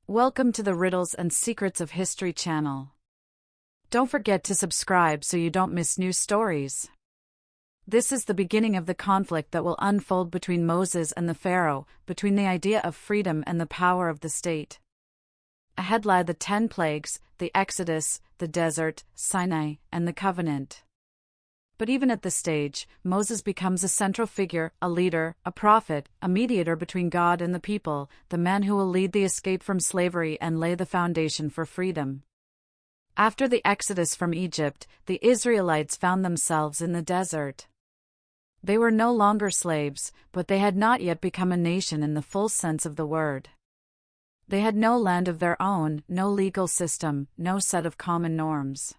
Welcome to the Riddles and Secrets of History channel. Don't forget to subscribe so you don't miss new stories. This is the beginning of the conflict that will unfold between Moses and the Pharaoh, between the idea of freedom and the power of the state. Ahead lie the 10 plagues, the Exodus, the desert, Sinai, and the covenant. But even at this stage, Moses becomes a central figure, a leader, a prophet, a mediator between God and the people, the man who will lead the escape from slavery and lay the foundation for freedom. After the Exodus from Egypt, the Israelites found themselves in the desert. They were no longer slaves, but they had not yet become a nation in the full sense of the word. They had no land of their own, no legal system, no set of common norms.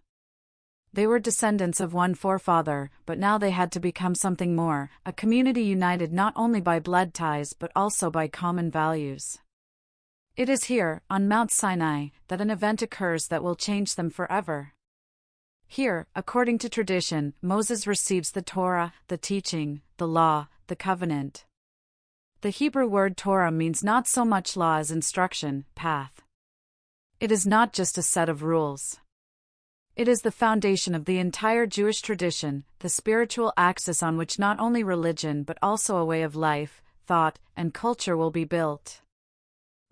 They were descendants of one forefather, but now they had to become something more, a community united not only by blood ties but also by common values. It is here, on Mount Sinai, that an event occurs that will change them forever. Here, according to tradition, Moses receives the Torah, the teaching, the law, the covenant. The Hebrew word Torah means not so much law as instruction, path. It is not just a set of rules. It is the foundation of the entire Jewish tradition, the spiritual axis on which not only religion but also a way of life, thought, and culture will be built.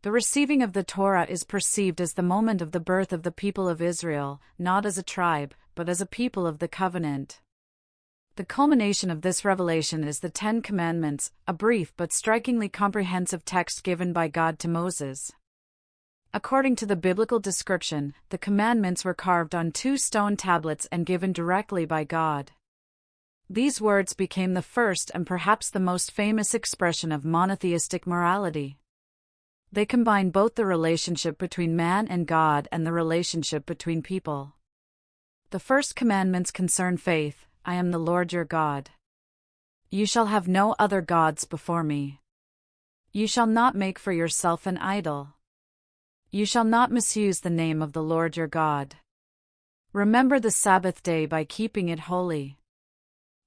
The receiving of the Torah is perceived as the moment of the birth of the people of Israel, not as a tribe, but as a people of the covenant. The culmination of this revelation is the 10 Commandments, a brief but strikingly comprehensive text given by God to Moses. According to the biblical description, the commandments were carved on 2 stone tablets and given directly by God. These words became the first and perhaps the most famous expression of monotheistic morality. They combine both the relationship between man and God and the relationship between people. The first commandments concern faith: I am the Lord your God. You shall have no other gods before me. You shall not make for yourself an idol. You shall not misuse the name of the Lord your God. Remember the Sabbath day by keeping it holy.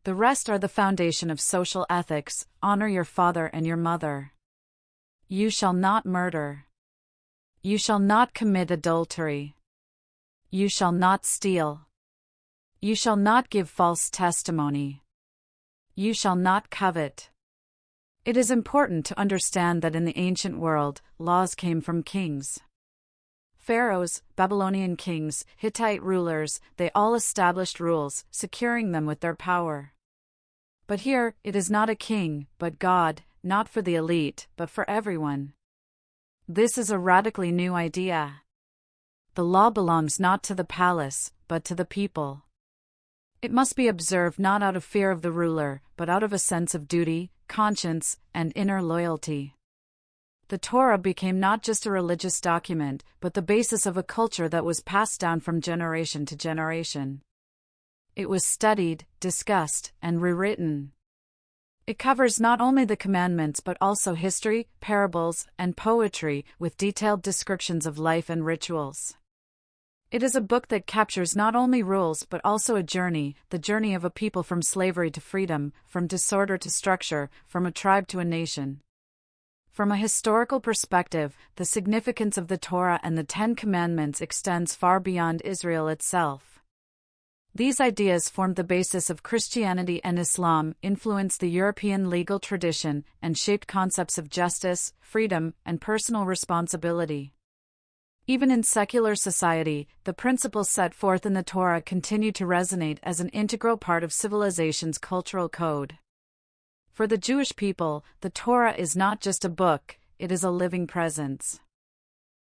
The rest are the foundation of social ethics: honor your father and your mother. You shall not murder. You shall not commit adultery. You shall not steal. You shall not give false testimony. You shall not covet. It is important to understand that in the ancient world, laws came from kings. Pharaohs, Babylonian kings, Hittite rulers, they all established rules, securing them with their power. But here, it is not a king, but God, not for the elite, but for everyone. This is a radically new idea. The law belongs not to the palace, but to the people. It must be observed not out of fear of the ruler, but out of a sense of duty, conscience, and inner loyalty. The Torah became not just a religious document, but the basis of a culture that was passed down from generation to generation. It was studied, discussed, and rewritten. It covers not only the commandments but also history, parables, and poetry, with detailed descriptions of life and rituals. It is a book that captures not only rules but also a journey, the journey of a people from slavery to freedom, from disorder to structure, from a tribe to a nation. From a historical perspective, the significance of the Torah and the 10 Commandments extends far beyond Israel itself. These ideas formed the basis of Christianity and Islam, influenced the European legal tradition, and shaped concepts of justice, freedom, and personal responsibility. Even in secular society, the principles set forth in the Torah continue to resonate as an integral part of civilization's cultural code. For the Jewish people, the Torah is not just a book, it is a living presence.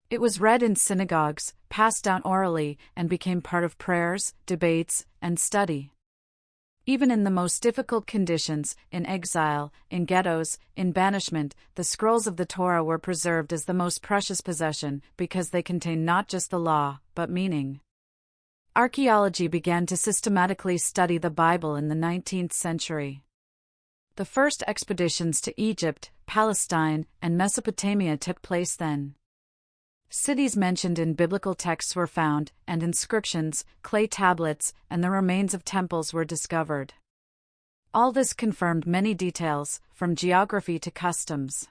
It was read in synagogues, passed down orally, and became part of prayers, debates, and study. Even in the most difficult conditions, in exile, in ghettos, in banishment, the scrolls of the Torah were preserved as the most precious possession, because they contain not just the law, but meaning. Archaeology began to systematically study the Bible in the 19th century. The first expeditions to Egypt, Palestine, and Mesopotamia took place then. Cities mentioned in biblical texts were found, and inscriptions, clay tablets, and the remains of temples were discovered. All this confirmed many details, from geography to customs.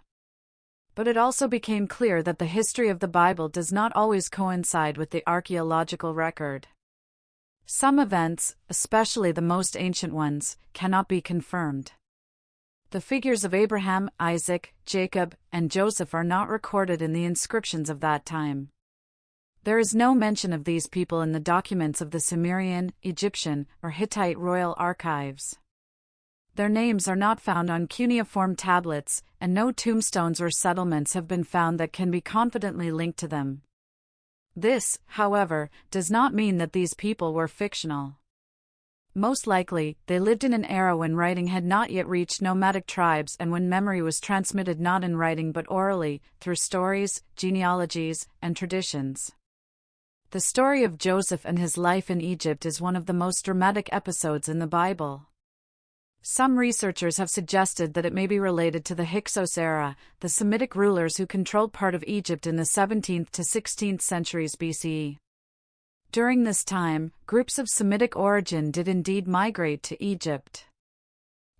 But it also became clear that the history of the Bible does not always coincide with the archaeological record. Some events, especially the most ancient ones, cannot be confirmed. The figures of Abraham, Isaac, Jacob, and Joseph are not recorded in the inscriptions of that time. There is no mention of these people in the documents of the Sumerian, Egyptian, or Hittite royal archives. Their names are not found on cuneiform tablets, and no tombstones or settlements have been found that can be confidently linked to them. This, however, does not mean that these people were fictional. Most likely, they lived in an era when writing had not yet reached nomadic tribes and when memory was transmitted not in writing but orally, through stories, genealogies, and traditions. The story of Joseph and his life in Egypt is one of the most dramatic episodes in the Bible. Some researchers have suggested that it may be related to the Hyksos era, the Semitic rulers who controlled part of Egypt in the 17th to 16th centuries BCE. During this time, groups of Semitic origin did indeed migrate to Egypt.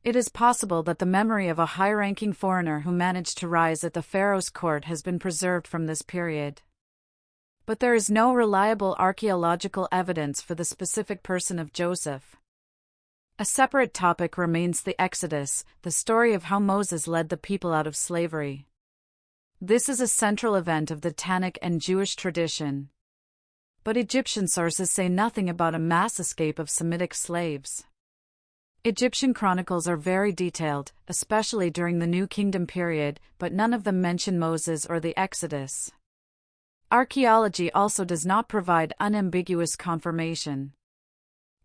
It is possible that the memory of a high-ranking foreigner who managed to rise at the pharaoh's court has been preserved from this period. But there is no reliable archaeological evidence for the specific person of Joseph. A separate topic remains the Exodus, the story of how Moses led the people out of slavery. This is a central event of the Tanakh and Jewish tradition. But Egyptian sources say nothing about a mass escape of Semitic slaves. Egyptian chronicles are very detailed, especially during the New Kingdom period, but none of them mention Moses or the Exodus. Archaeology also does not provide unambiguous confirmation.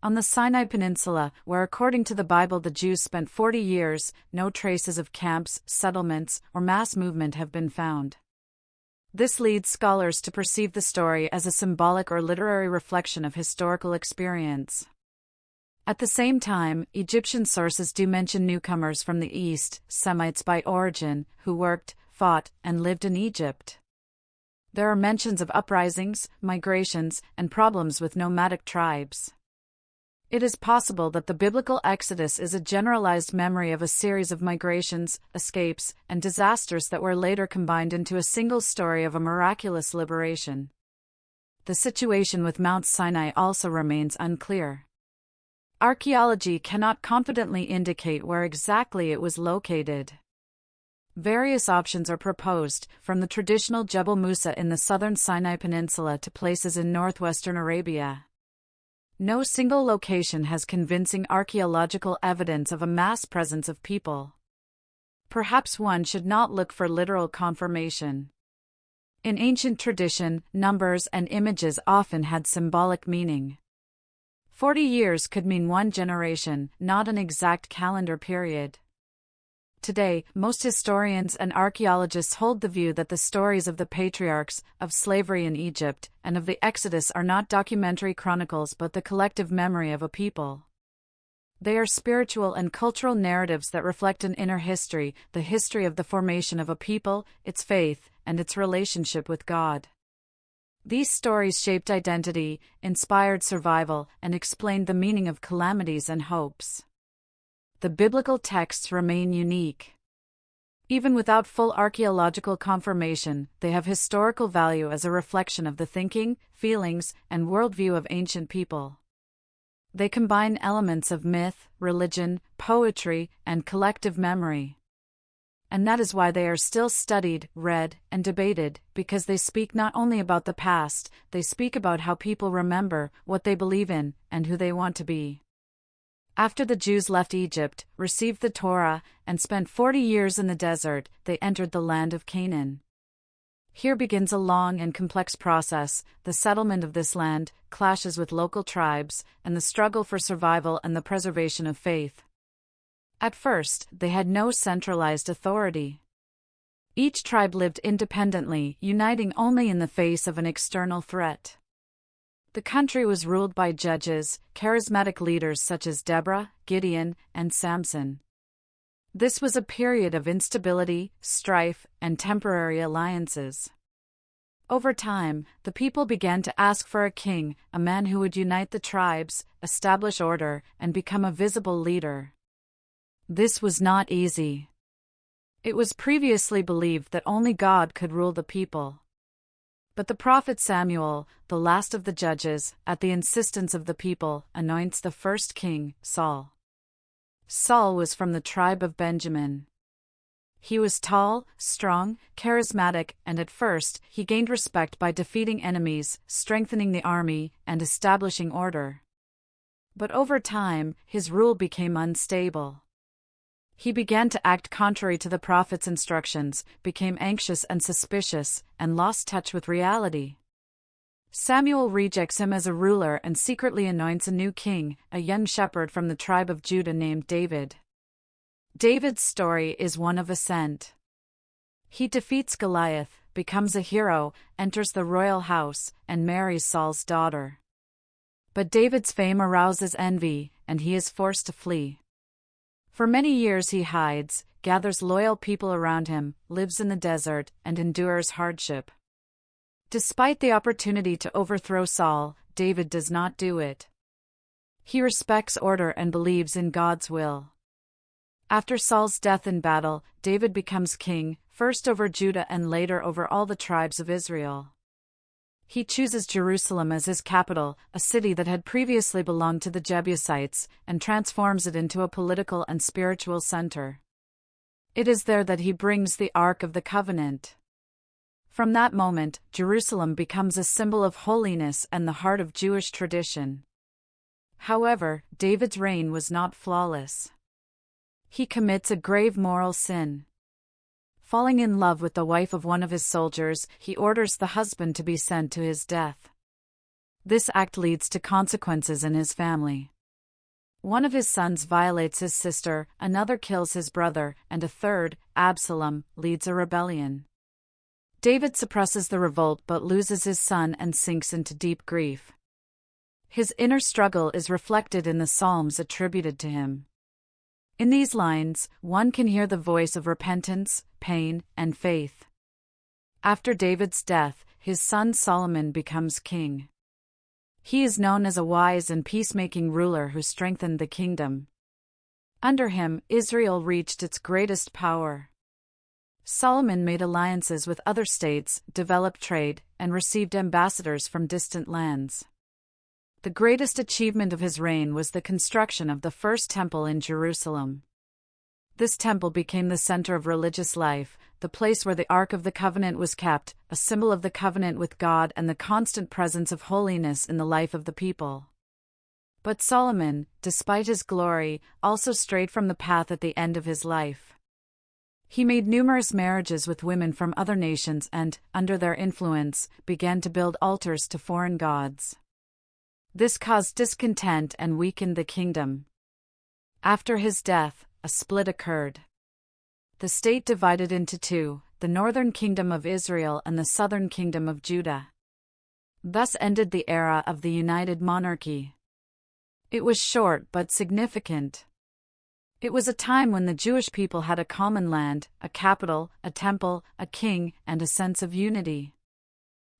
On the Sinai Peninsula, where according to the Bible the Jews spent 40 years, no traces of camps, settlements, or mass movement have been found. This leads scholars to perceive the story as a symbolic or literary reflection of historical experience. At the same time, Egyptian sources do mention newcomers from the east, Semites by origin, who worked, fought, and lived in Egypt. There are mentions of uprisings, migrations, and problems with nomadic tribes. It is possible that the biblical Exodus is a generalized memory of a series of migrations, escapes, and disasters that were later combined into a single story of a miraculous liberation. The situation with Mount Sinai also remains unclear. Archaeology cannot confidently indicate where exactly it was located. Various options are proposed, from the traditional Jebel Musa in the southern Sinai Peninsula to places in northwestern Arabia. No single location has convincing archaeological evidence of a mass presence of people. Perhaps one should not look for literal confirmation. In ancient tradition, numbers and images often had symbolic meaning. 40 years could mean one generation, not an exact calendar period. Today, most historians and archaeologists hold the view that the stories of the patriarchs, of slavery in Egypt, and of the Exodus are not documentary chronicles but the collective memory of a people. They are spiritual and cultural narratives that reflect an inner history, the history of the formation of a people, its faith, and its relationship with God. These stories shaped identity, inspired survival, and explained the meaning of calamities and hopes. The biblical texts remain unique. Even without full archaeological confirmation, they have historical value as a reflection of the thinking, feelings, and worldview of ancient people. They combine elements of myth, religion, poetry, and collective memory. And that is why they are still studied, read, and debated, because they speak not only about the past, they speak about how people remember, what they believe in, and who they want to be. After the Jews left Egypt, received the Torah, and spent 40 years in the desert, they entered the land of Canaan. Here begins a long and complex process, the settlement of this land, clashes with local tribes, and the struggle for survival and the preservation of faith. At first, they had no centralized authority. Each tribe lived independently, uniting only in the face of an external threat. The country was ruled by judges, charismatic leaders such as Deborah, Gideon, and Samson. This was a period of instability, strife, and temporary alliances. Over time, the people began to ask for a king, a man who would unite the tribes, establish order, and become a visible leader. This was not easy. It was previously believed that only God could rule the people. But the prophet Samuel, the last of the judges, at the insistence of the people, anoints the first king, Saul. Saul was from the tribe of Benjamin. He was tall, strong, charismatic, and at first, he gained respect by defeating enemies, strengthening the army, and establishing order. But over time, his rule became unstable. He began to act contrary to the prophet's instructions, became anxious and suspicious, and lost touch with reality. Samuel rejects him as a ruler and secretly anoints a new king, a young shepherd from the tribe of Judah named David. David's story is one of ascent. He defeats Goliath, becomes a hero, enters the royal house, and marries Saul's daughter. But David's fame arouses envy, and he is forced to flee. For many years he hides, gathers loyal people around him, lives in the desert, and endures hardship. Despite the opportunity to overthrow Saul, David does not do it. He respects order and believes in God's will. After Saul's death in battle, David becomes king, first over Judah and later over all the tribes of Israel. He chooses Jerusalem as his capital, a city that had previously belonged to the Jebusites, and transforms it into a political and spiritual center. It is there that he brings the Ark of the Covenant. From that moment, Jerusalem becomes a symbol of holiness and the heart of Jewish tradition. However, David's reign was not flawless. He commits a grave moral sin. Falling in love with the wife of one of his soldiers, he orders the husband to be sent to his death. This act leads to consequences in his family. One of his sons violates his sister, another kills his brother, and a third, Absalom, leads a rebellion. David suppresses the revolt but loses his son and sinks into deep grief. His inner struggle is reflected in the Psalms attributed to him. In these lines, one can hear the voice of repentance, pain, and faith. After David's death, his son Solomon becomes king. He is known as a wise and peacemaking ruler who strengthened the kingdom. Under him, Israel reached its greatest power. Solomon made alliances with other states, developed trade, and received ambassadors from distant lands. The greatest achievement of his reign was the construction of the first temple in Jerusalem. This temple became the center of religious life, the place where the Ark of the Covenant was kept, a symbol of the covenant with God and the constant presence of holiness in the life of the people. But Solomon, despite his glory, also strayed from the path at the end of his life. He made numerous marriages with women from other nations and, under their influence, began to build altars to foreign gods. This caused discontent and weakened the kingdom. After his death, a split occurred. The state divided into two, the northern kingdom of Israel and the southern kingdom of Judah. Thus ended the era of the united monarchy. It was short but significant. It was a time when the Jewish people had a common land, a capital, a temple, a king, and a sense of unity.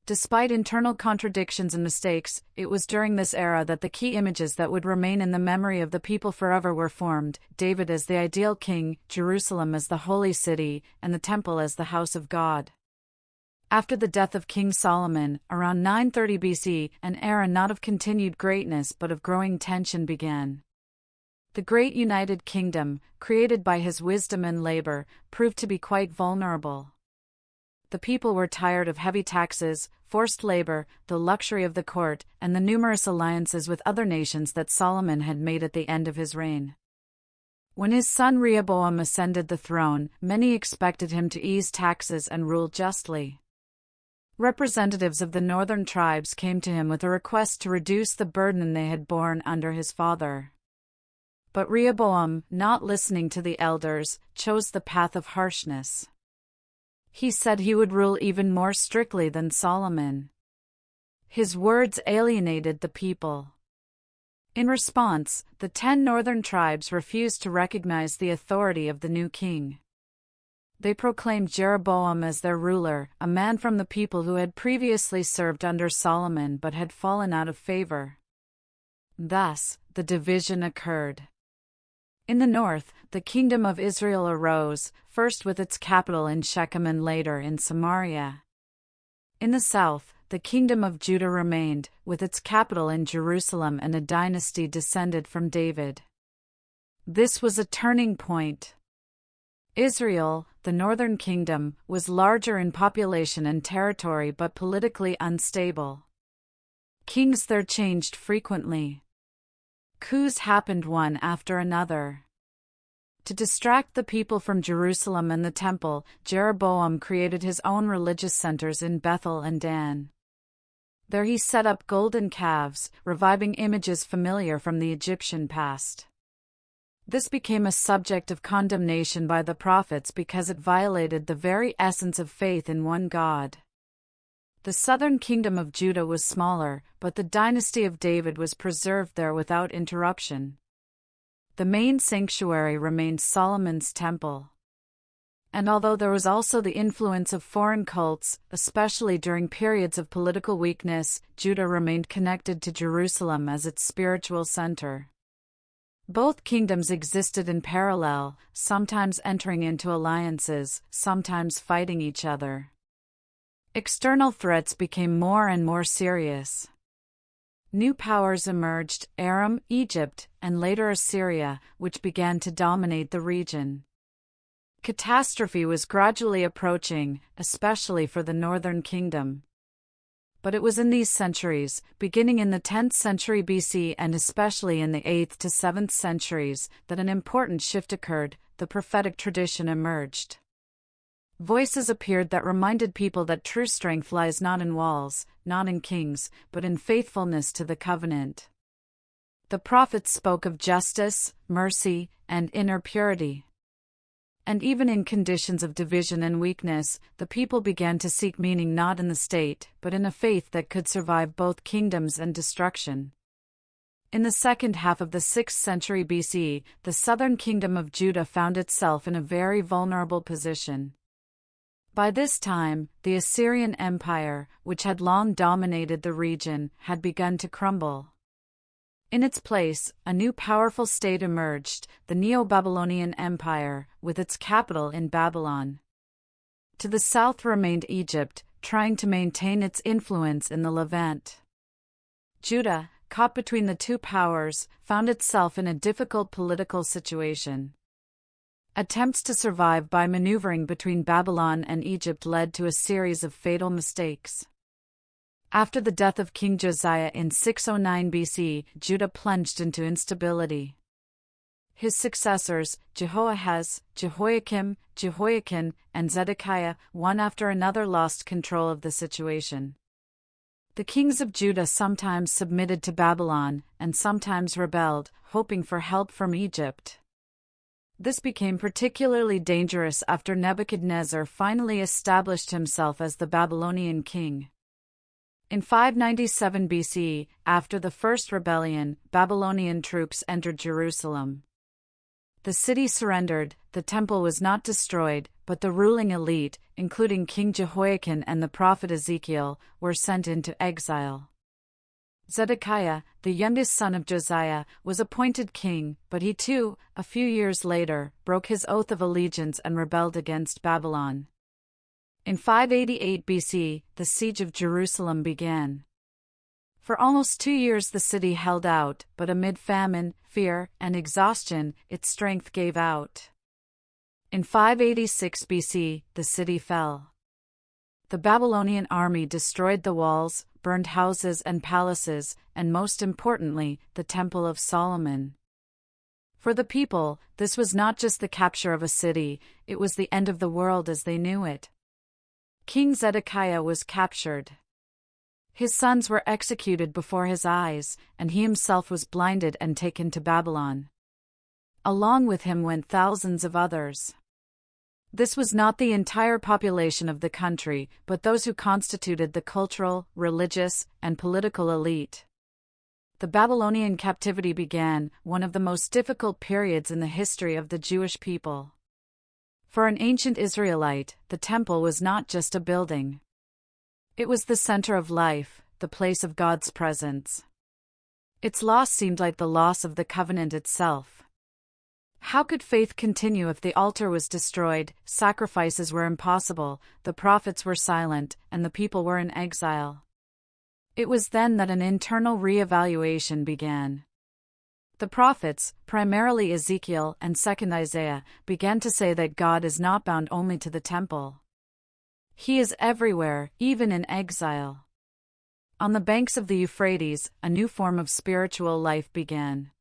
Despite internal contradictions and mistakes, it was during this era that the key images that would remain in the memory of the people forever were formed: David as the ideal king, Jerusalem as the holy city, and the temple as the house of God. After the death of King Solomon, around 930 BC, an era not of continued greatness but of growing tension began. The great united kingdom, created by his wisdom and labor, proved to be quite vulnerable. The people were tired of heavy taxes, forced labor, the luxury of the court, and the numerous alliances with other nations that Solomon had made at the end of his reign. When his son Rehoboam ascended the throne, many expected him to ease taxes and rule justly. Representatives of the northern tribes came to him with a request to reduce the burden they had borne under his father. But Rehoboam, not listening to the elders, chose the path of harshness. He said he would rule even more strictly than Solomon. His words alienated the people. In response, the 10 northern tribes refused to recognize the authority of the new king. They proclaimed Jeroboam as their ruler, a man from the people who had previously served under Solomon but had fallen out of favor. Thus, the division occurred. In the north, the kingdom of Israel arose, first with its capital in Shechem and later in Samaria. In the south, the kingdom of Judah remained, with its capital in Jerusalem, and a dynasty descended from David. This was a turning point. Israel, the northern kingdom, was larger in population and territory but politically unstable. Kings there changed frequently. Coups happened one after another. To distract the people from Jerusalem and the temple, Jeroboam created his own religious centers in Bethel and Dan. There he set up golden calves, reviving images familiar from the Egyptian past. This became a subject of condemnation by the prophets because it violated the very essence of faith in one God. The southern kingdom of Judah was smaller, but the dynasty of David was preserved there without interruption. The main sanctuary remained Solomon's temple. And although there was also the influence of foreign cults, especially during periods of political weakness, Judah remained connected to Jerusalem as its spiritual center. Both kingdoms existed in parallel, sometimes entering into alliances, sometimes fighting each other. External threats became more and more serious. New powers emerged: Aram, Egypt, and later Assyria, which began to dominate the region. Catastrophe was gradually approaching, especially for the northern kingdom. But it was in these centuries, beginning in the 10th century BC and especially in the 8th to 7th centuries, that an important shift occurred. The prophetic tradition emerged. Voices appeared that reminded people that true strength lies not in walls, not in kings, but in faithfulness to the covenant. The prophets spoke of justice, mercy, and inner purity. And even in conditions of division and weakness, the people began to seek meaning not in the state, but in a faith that could survive both kingdoms and destruction. In the second half of the 6th century BC, the southern kingdom of Judah found itself in a very vulnerable position. By this time, the Assyrian Empire, which had long dominated the region, had begun to crumble. In its place, a new powerful state emerged, the Neo-Babylonian Empire, with its capital in Babylon. To the south remained Egypt, trying to maintain its influence in the Levant. Judah, caught between the two powers, found itself in a difficult political situation. Attempts to survive by maneuvering between Babylon and Egypt led to a series of fatal mistakes. After the death of King Josiah in 609 BC, Judah plunged into instability. His successors, Jehoahaz, Jehoiakim, Jehoiakim, and Zedekiah, one after another lost control of the situation. The kings of Judah sometimes submitted to Babylon, and sometimes rebelled, hoping for help from Egypt. This became particularly dangerous after Nebuchadnezzar finally established himself as the Babylonian king. In 597 BC, after the first rebellion, Babylonian troops entered Jerusalem. The city surrendered, the temple was not destroyed, but the ruling elite, including King Jehoiakim and the prophet Ezekiel, were sent into exile. Zedekiah, the youngest son of Josiah, was appointed king, but he too, a few years later, broke his oath of allegiance and rebelled against Babylon. In 588 BC, the siege of Jerusalem began. For almost 2 years the city held out, but amid famine, fear, and exhaustion, its strength gave out. In 586 BC, the city fell. The Babylonian army destroyed the walls, burned houses and palaces, and most importantly, the Temple of Solomon. For the people, this was not just the capture of a city, it was the end of the world as they knew it. King Zedekiah was captured. His sons were executed before his eyes, and he himself was blinded and taken to Babylon. Along with him went thousands of others. This was not the entire population of the country, but those who constituted the cultural, religious, and political elite. The Babylonian captivity began, one of the most difficult periods in the history of the Jewish people. For an ancient Israelite, the temple was not just a building. It was the center of life, the place of God's presence. Its loss seemed like the loss of the covenant itself. How could faith continue if the altar was destroyed, sacrifices were impossible, the prophets were silent, and the people were in exile? It was then that an internal re-evaluation began. The prophets, primarily Ezekiel and 2nd Isaiah, began to say that God is not bound only to the temple. He is everywhere, even in exile. On the banks of the Euphrates, a new form of spiritual life began.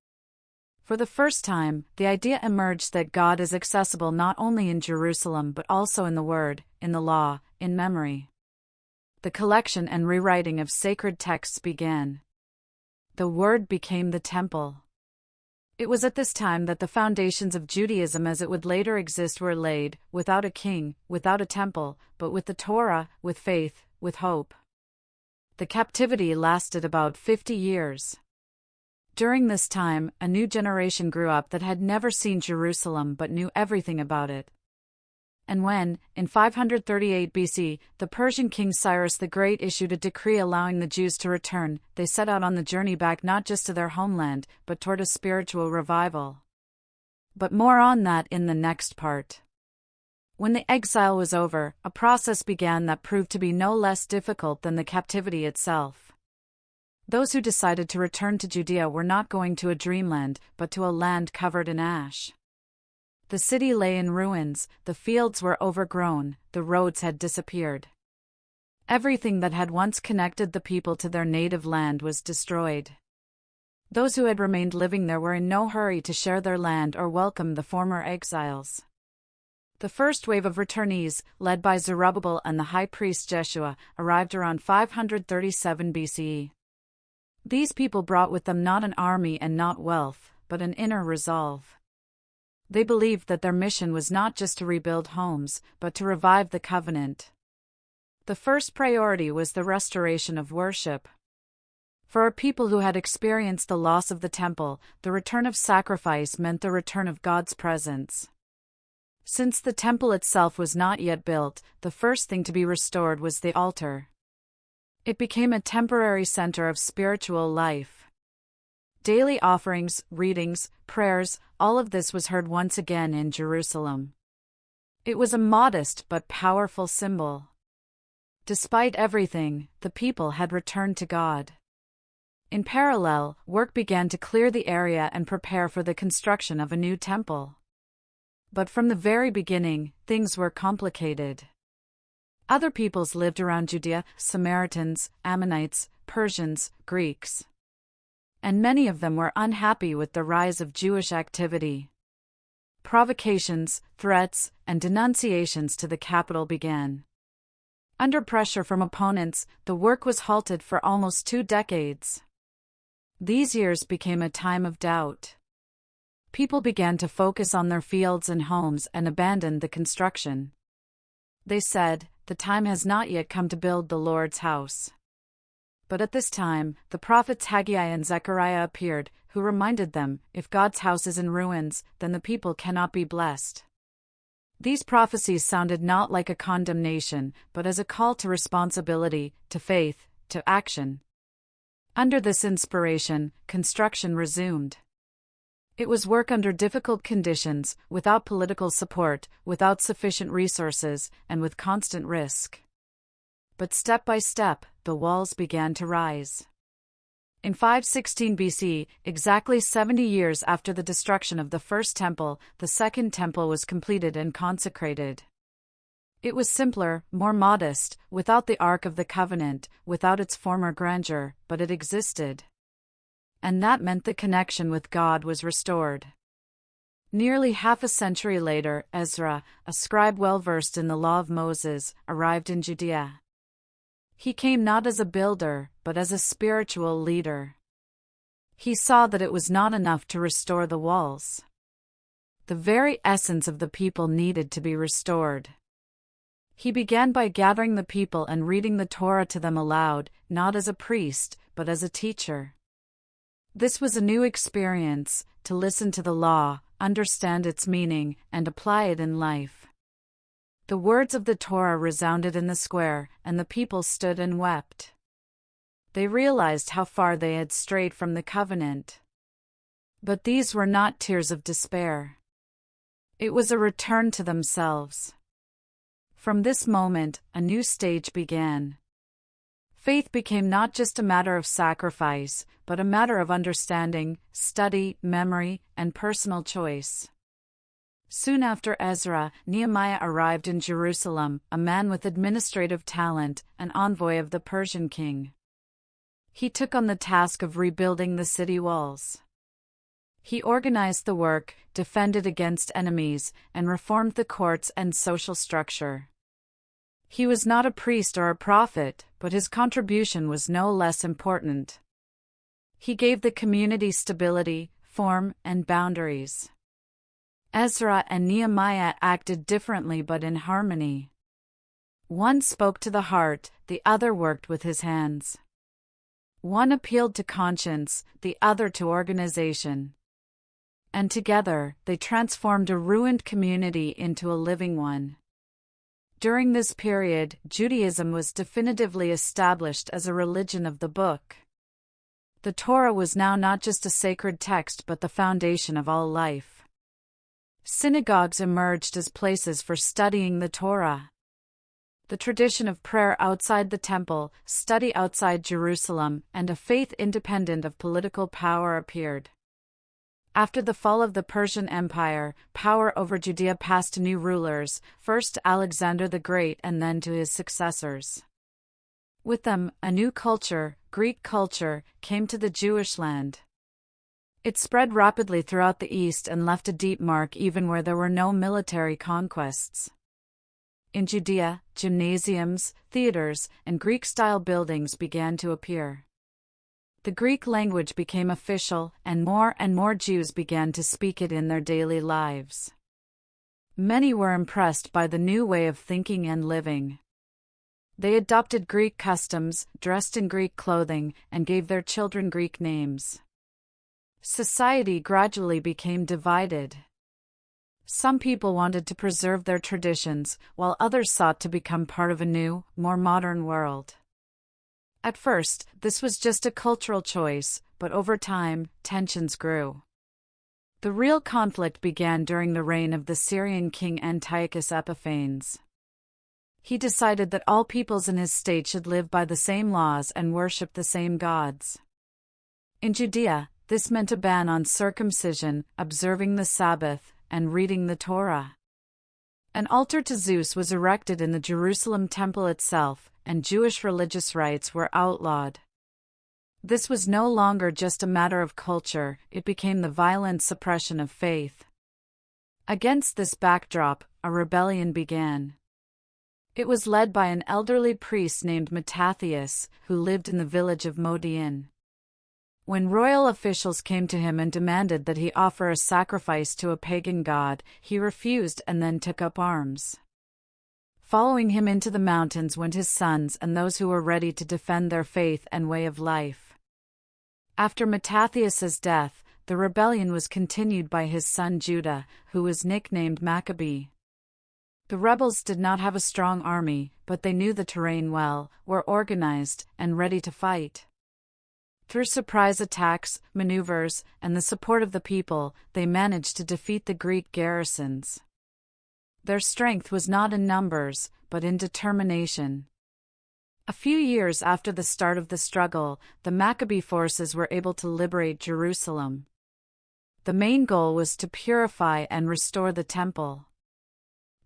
For the first time, the idea emerged that God is accessible not only in Jerusalem but also in the Word, in the law, in memory. The collection and rewriting of sacred texts began. The Word became the temple. It was at this time that the foundations of Judaism as it would later exist were laid, without a king, without a temple, but with the Torah, with faith, with hope. The captivity lasted about 50 years. During this time, a new generation grew up that had never seen Jerusalem but knew everything about it. And when, in 538 BC, the Persian king Cyrus the Great issued a decree allowing the Jews to return, they set out on the journey back not just to their homeland, but toward a spiritual revival. But more on that in the next part. When the exile was over, a process began that proved to be no less difficult than the captivity itself. Those who decided to return to Judea were not going to a dreamland, but to a land covered in ash. The city lay in ruins, the fields were overgrown, the roads had disappeared. Everything that had once connected the people to their native land was destroyed. Those who had remained living there were in no hurry to share their land or welcome the former exiles. The first wave of returnees, led by Zerubbabel and the high priest Jeshua, arrived around 537 BCE. These people brought with them not an army and not wealth, but an inner resolve. They believed that their mission was not just to rebuild homes, but to revive the covenant. The first priority was the restoration of worship. For a people who had experienced the loss of the temple, the return of sacrifice meant the return of God's presence. Since the temple itself was not yet built, the first thing to be restored was the altar. It became a temporary center of spiritual life. Daily offerings, readings, prayers, all of this was heard once again in Jerusalem. It was a modest but powerful symbol. Despite everything, the people had returned to God. In parallel, work began to clear the area and prepare for the construction of a new temple. But from the very beginning, things were complicated. Other peoples lived around Judea: Samaritans, Ammonites, Persians, Greeks. And many of them were unhappy with the rise of Jewish activity. Provocations, threats, and denunciations to the capital began. Under pressure from opponents, the work was halted for almost 2 decades. These years became a time of doubt. People began to focus on their fields and homes and abandoned the construction. They said, "The time has not yet come to build the Lord's house." But at this time, the prophets Haggai and Zechariah appeared, who reminded them, if God's house is in ruins, then the people cannot be blessed. These prophecies sounded not like a condemnation, but as a call to responsibility, to faith, to action. Under this inspiration, construction resumed. It was work under difficult conditions, without political support, without sufficient resources, and with constant risk. But step by step, the walls began to rise. In 516 BC, exactly 70 years after the destruction of the first temple, the second temple was completed and consecrated. It was simpler, more modest, without the Ark of the Covenant, without its former grandeur, but it existed. And that meant the connection with God was restored. Nearly half a century later, Ezra, a scribe well-versed in the law of Moses, arrived in Judea. He came not as a builder, but as a spiritual leader. He saw that it was not enough to restore the walls. The very essence of the people needed to be restored. He began by gathering the people and reading the Torah to them aloud, not as a priest, but as a teacher. This was a new experience, to listen to the law, understand its meaning, and apply it in life. The words of the Torah resounded in the square, and the people stood and wept. They realized how far they had strayed from the covenant. But these were not tears of despair. It was a return to themselves. From this moment, a new stage began. Faith became not just a matter of sacrifice, but a matter of understanding, study, memory, and personal choice. Soon after Ezra, Nehemiah arrived in Jerusalem, a man with administrative talent, an envoy of the Persian king. He took on the task of rebuilding the city walls. He organized the work, defended against enemies, and reformed the courts and social structure. He was not a priest or a prophet, but his contribution was no less important. He gave the community stability, form, and boundaries. Ezra and Nehemiah acted differently but in harmony. One spoke to the heart, the other worked with his hands. One appealed to conscience, the other to organization. And together, they transformed a ruined community into a living one. During this period, Judaism was definitively established as a religion of the book. The Torah was now not just a sacred text but the foundation of all life. Synagogues emerged as places for studying the Torah. The tradition of prayer outside the temple, study outside Jerusalem, and a faith independent of political power appeared. After the fall of the Persian Empire, power over Judea passed to new rulers, first to Alexander the Great and then to his successors. With them, a new culture, Greek culture, came to the Jewish land. It spread rapidly throughout the East and left a deep mark even where there were no military conquests. In Judea, gymnasiums, theaters, and Greek-style buildings began to appear. The Greek language became official, and more Jews began to speak it in their daily lives. Many were impressed by the new way of thinking and living. They adopted Greek customs, dressed in Greek clothing, and gave their children Greek names. Society gradually became divided. Some people wanted to preserve their traditions, while others sought to become part of a new, more modern world. At first, this was just a cultural choice, but over time, tensions grew. The real conflict began during the reign of the Syrian king Antiochus Epiphanes. He decided that all peoples in his state should live by the same laws and worship the same gods. In Judea, this meant a ban on circumcision, observing the Sabbath, and reading the Torah. An altar to Zeus was erected in the Jerusalem temple itself, and Jewish religious rites were outlawed. This was no longer just a matter of culture, it became the violent suppression of faith. Against this backdrop, a rebellion began. It was led by an elderly priest named Mattathias, who lived in the village of Modiin. When royal officials came to him and demanded that he offer a sacrifice to a pagan god, he refused and then took up arms. Following him into the mountains went his sons and those who were ready to defend their faith and way of life. After Mattathias's death, the rebellion was continued by his son Judah, who was nicknamed Maccabee. The rebels did not have a strong army, but they knew the terrain well, were organized, and ready to fight. Through surprise attacks, maneuvers, and the support of the people, they managed to defeat the Greek garrisons. Their strength was not in numbers, but in determination. A few years after the start of the struggle, the Maccabee forces were able to liberate Jerusalem. The main goal was to purify and restore the temple.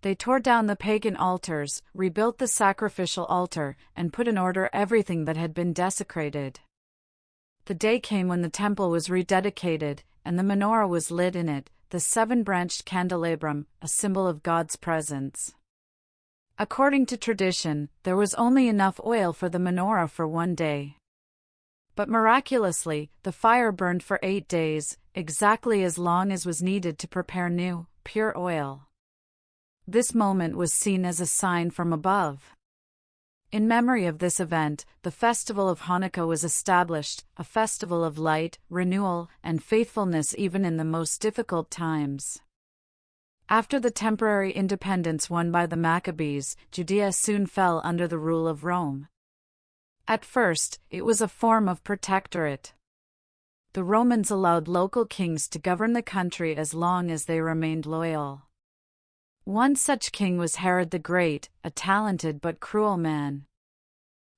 They tore down the pagan altars, rebuilt the sacrificial altar, and put in order everything that had been desecrated. The day came when the temple was rededicated, and the menorah was lit in it, the seven-branched candelabrum, a symbol of God's presence. According to tradition, there was only enough oil for the menorah for one day. But miraculously, the fire burned for 8 days, exactly as long as was needed to prepare new, pure oil. This moment was seen as a sign from above. In memory of this event, the festival of Hanukkah was established, a festival of light, renewal, and faithfulness even in the most difficult times. After the temporary independence won by the Maccabees, Judea soon fell under the rule of Rome. At first, it was a form of protectorate. The Romans allowed local kings to govern the country as long as they remained loyal. One such king was Herod the Great, a talented but cruel man.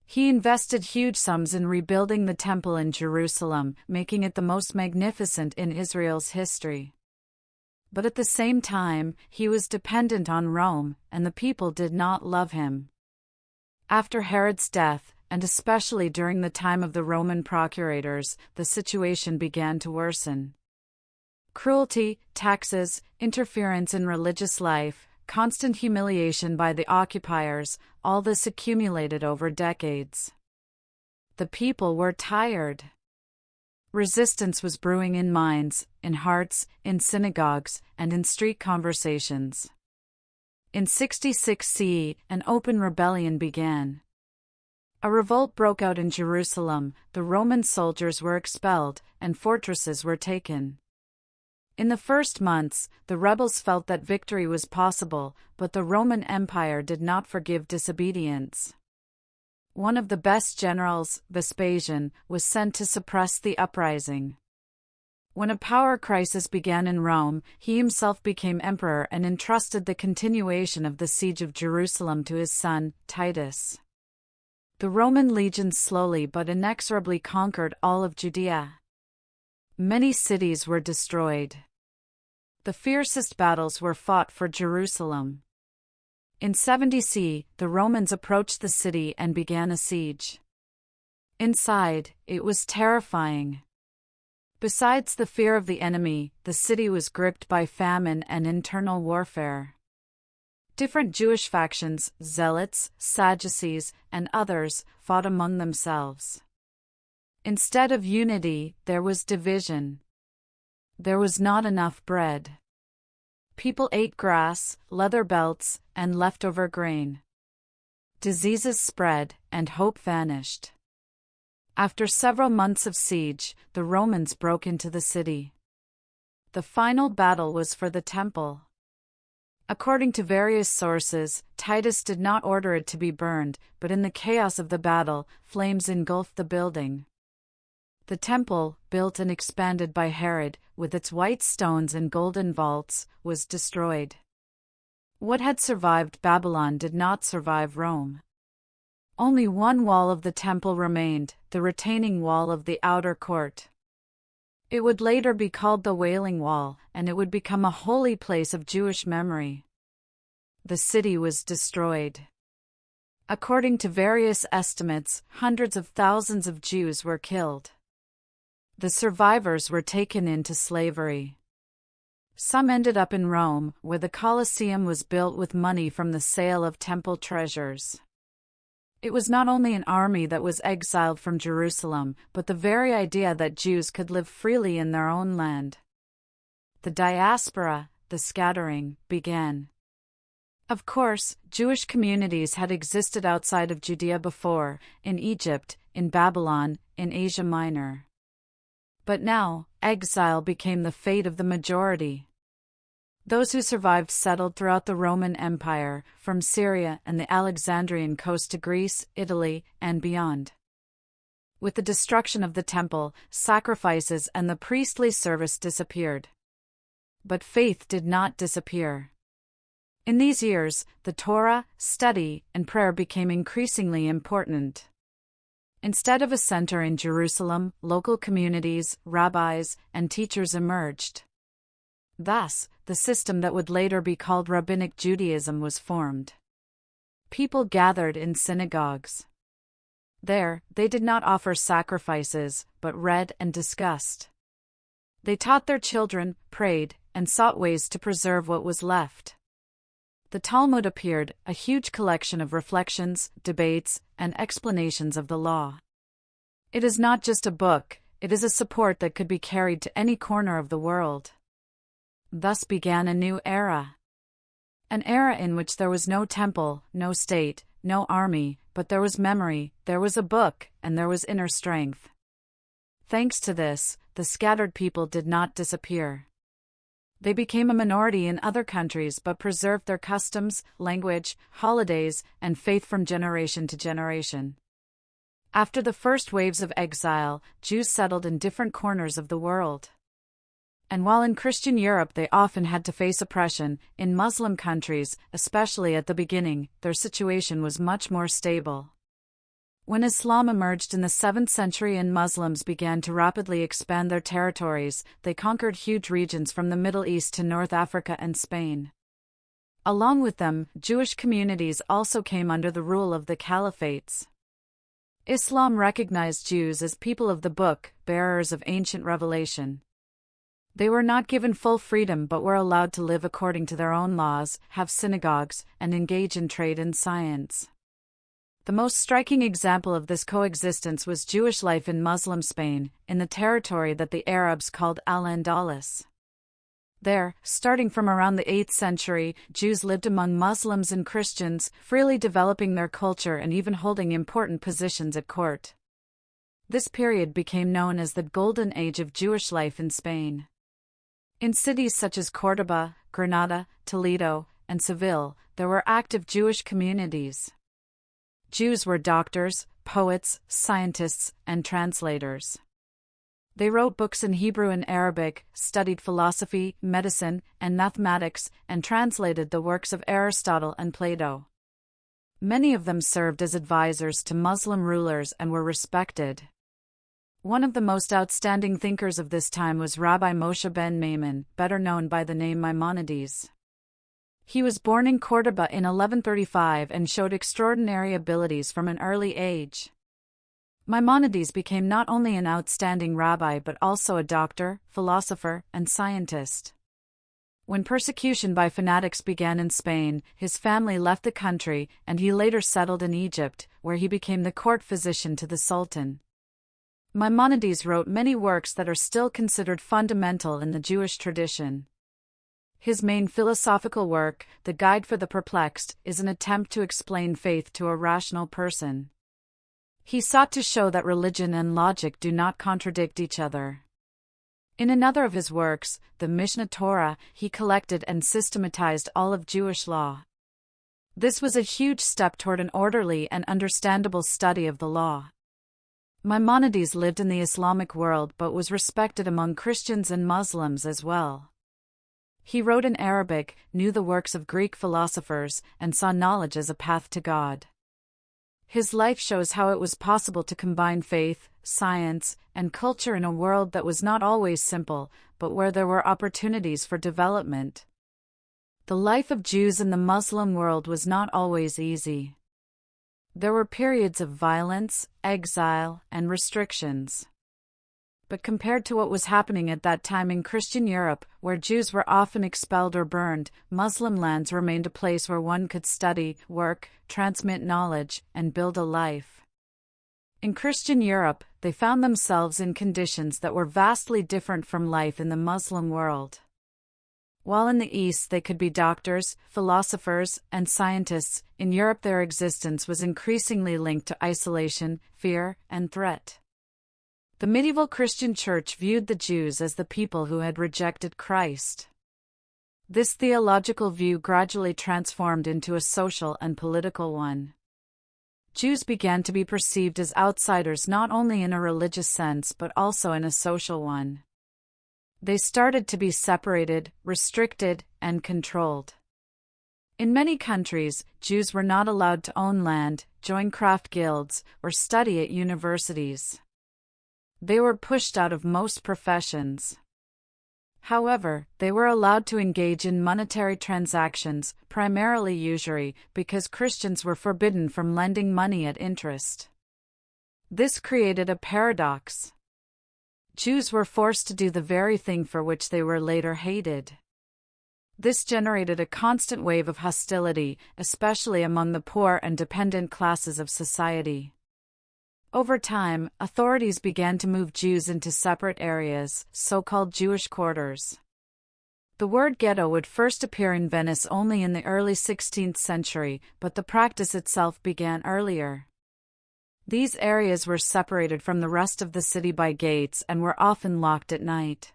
He invested huge sums in rebuilding the temple in Jerusalem, making it the most magnificent in Israel's history. But at the same time, he was dependent on Rome, and the people did not love him. After Herod's death, and especially during the time of the Roman procurators, the situation began to worsen. Cruelty, taxes, interference in religious life, constant humiliation by the occupiers, all this accumulated over decades. The people were tired. Resistance was brewing in minds, in hearts, in synagogues, and in street conversations. In 66 CE, an open rebellion began. A revolt broke out in Jerusalem, the Roman soldiers were expelled, and fortresses were taken. In the first months, the rebels felt that victory was possible, but the Roman Empire did not forgive disobedience. One of the best generals, Vespasian, was sent to suppress the uprising. When a power crisis began in Rome, he himself became emperor and entrusted the continuation of the siege of Jerusalem to his son, Titus. The Roman legions slowly but inexorably conquered all of Judea. Many cities were destroyed. The fiercest battles were fought for Jerusalem. In 70 CE, the Romans approached the city and began a siege. Inside, it was terrifying. Besides the fear of the enemy, the city was gripped by famine and internal warfare. Different Jewish factions, Zealots, Sadducees, and others, fought among themselves. Instead of unity, there was division. There was not enough bread. People ate grass, leather belts, and leftover grain. Diseases spread, and hope vanished. After several months of siege, the Romans broke into the city. The final battle was for the temple. According to various sources, Titus did not order it to be burned, but in the chaos of the battle, flames engulfed the building. The temple, built and expanded by Herod, with its white stones and golden vaults, was destroyed. What had survived Babylon did not survive Rome. Only one wall of the temple remained, the retaining wall of the outer court. It would later be called the Wailing Wall, and it would become a holy place of Jewish memory. The city was destroyed. According to various estimates, hundreds of thousands of Jews were killed. The survivors were taken into slavery. Some ended up in Rome, where the Colosseum was built with money from the sale of temple treasures. It was not only an army that was exiled from Jerusalem, but the very idea that Jews could live freely in their own land. The diaspora, the scattering, began. Of course, Jewish communities had existed outside of Judea before, in Egypt, in Babylon, in Asia Minor. But now, exile became the fate of the majority. Those who survived settled throughout the Roman Empire, from Syria and the Alexandrian coast to Greece, Italy, and beyond. With the destruction of the temple, sacrifices and the priestly service disappeared. But faith did not disappear. In these years, the Torah, study, and prayer became increasingly important. Instead of a center in Jerusalem, local communities, rabbis, and teachers emerged. Thus, the system that would later be called Rabbinic Judaism was formed. People gathered in synagogues. There, they did not offer sacrifices, but read and discussed. They taught their children, prayed, and sought ways to preserve what was left. The Talmud appeared, a huge collection of reflections, debates, and explanations of the law. It is not just a book, it is a support that could be carried to any corner of the world. Thus began a new era. An era in which there was no temple, no state, no army, but there was memory, there was a book, and there was inner strength. Thanks to this, the scattered people did not disappear. They became a minority in other countries but preserved their customs, language, holidays, and faith from generation to generation. After the first waves of exile, Jews settled in different corners of the world. And while in Christian Europe they often had to face oppression, in Muslim countries, especially at the beginning, their situation was much more stable. When Islam emerged in the 7th century and Muslims began to rapidly expand their territories, they conquered huge regions from the Middle East to North Africa and Spain. Along with them, Jewish communities also came under the rule of the caliphates. Islam recognized Jews as people of the book, bearers of ancient revelation. They were not given full freedom but were allowed to live according to their own laws, have synagogues, and engage in trade and science. The most striking example of this coexistence was Jewish life in Muslim Spain, in the territory that the Arabs called Al-Andalus. There, starting from around the 8th century, Jews lived among Muslims and Christians, freely developing their culture and even holding important positions at court. This period became known as the Golden Age of Jewish life in Spain. In cities such as Córdoba, Granada, Toledo, and Seville, there were active Jewish communities. Jews were doctors, poets, scientists, and translators. They wrote books in Hebrew and Arabic, studied philosophy, medicine, and mathematics, and translated the works of Aristotle and Plato. Many of them served as advisors to Muslim rulers and were respected. One of the most outstanding thinkers of this time was Rabbi Moshe ben Maimon, better known by the name Maimonides. He was born in Córdoba in 1135 and showed extraordinary abilities from an early age. Maimonides became not only an outstanding rabbi but also a doctor, philosopher, and scientist. When persecution by fanatics began in Spain, his family left the country, and he later settled in Egypt, where he became the court physician to the Sultan. Maimonides wrote many works that are still considered fundamental in the Jewish tradition. His main philosophical work, The Guide for the Perplexed, is an attempt to explain faith to a rational person. He sought to show that religion and logic do not contradict each other. In another of his works, the Mishnah Torah, he collected and systematized all of Jewish law. This was a huge step toward an orderly and understandable study of the law. Maimonides lived in the Islamic world but was respected among Christians and Muslims as well. He wrote in Arabic, knew the works of Greek philosophers, and saw knowledge as a path to God. His life shows how it was possible to combine faith, science, and culture in a world that was not always simple, but where there were opportunities for development. The life of Jews in the Muslim world was not always easy. There were periods of violence, exile, and restrictions. But compared to what was happening at that time in Christian Europe, where Jews were often expelled or burned, Muslim lands remained a place where one could study, work, transmit knowledge, and build a life. In Christian Europe, they found themselves in conditions that were vastly different from life in the Muslim world. While in the East they could be doctors, philosophers, and scientists, in Europe their existence was increasingly linked to isolation, fear, and threat. The medieval Christian Church viewed the Jews as the people who had rejected Christ. This theological view gradually transformed into a social and political one. Jews began to be perceived as outsiders not only in a religious sense but also in a social one. They started to be separated, restricted, and controlled. In many countries, Jews were not allowed to own land, join craft guilds, or study at universities. They were pushed out of most professions. However, they were allowed to engage in monetary transactions, primarily usury, because Christians were forbidden from lending money at interest. This created a paradox. Jews were forced to do the very thing for which they were later hated. This generated a constant wave of hostility, especially among the poor and dependent classes of society. Over time, authorities began to move Jews into separate areas, so-called Jewish quarters. The word ghetto would first appear in Venice only in the early 16th century, but the practice itself began earlier. These areas were separated from the rest of the city by gates and were often locked at night.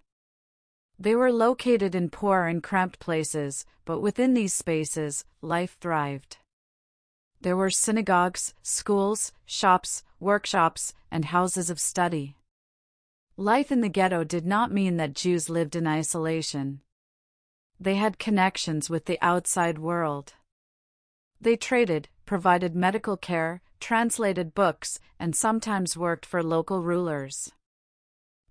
They were located in poor and cramped places, but within these spaces, life thrived. There were synagogues, schools, shops, workshops, and houses of study. Life in the ghetto did not mean that Jews lived in isolation. They had connections with the outside world. They traded, provided medical care, translated books, and sometimes worked for local rulers.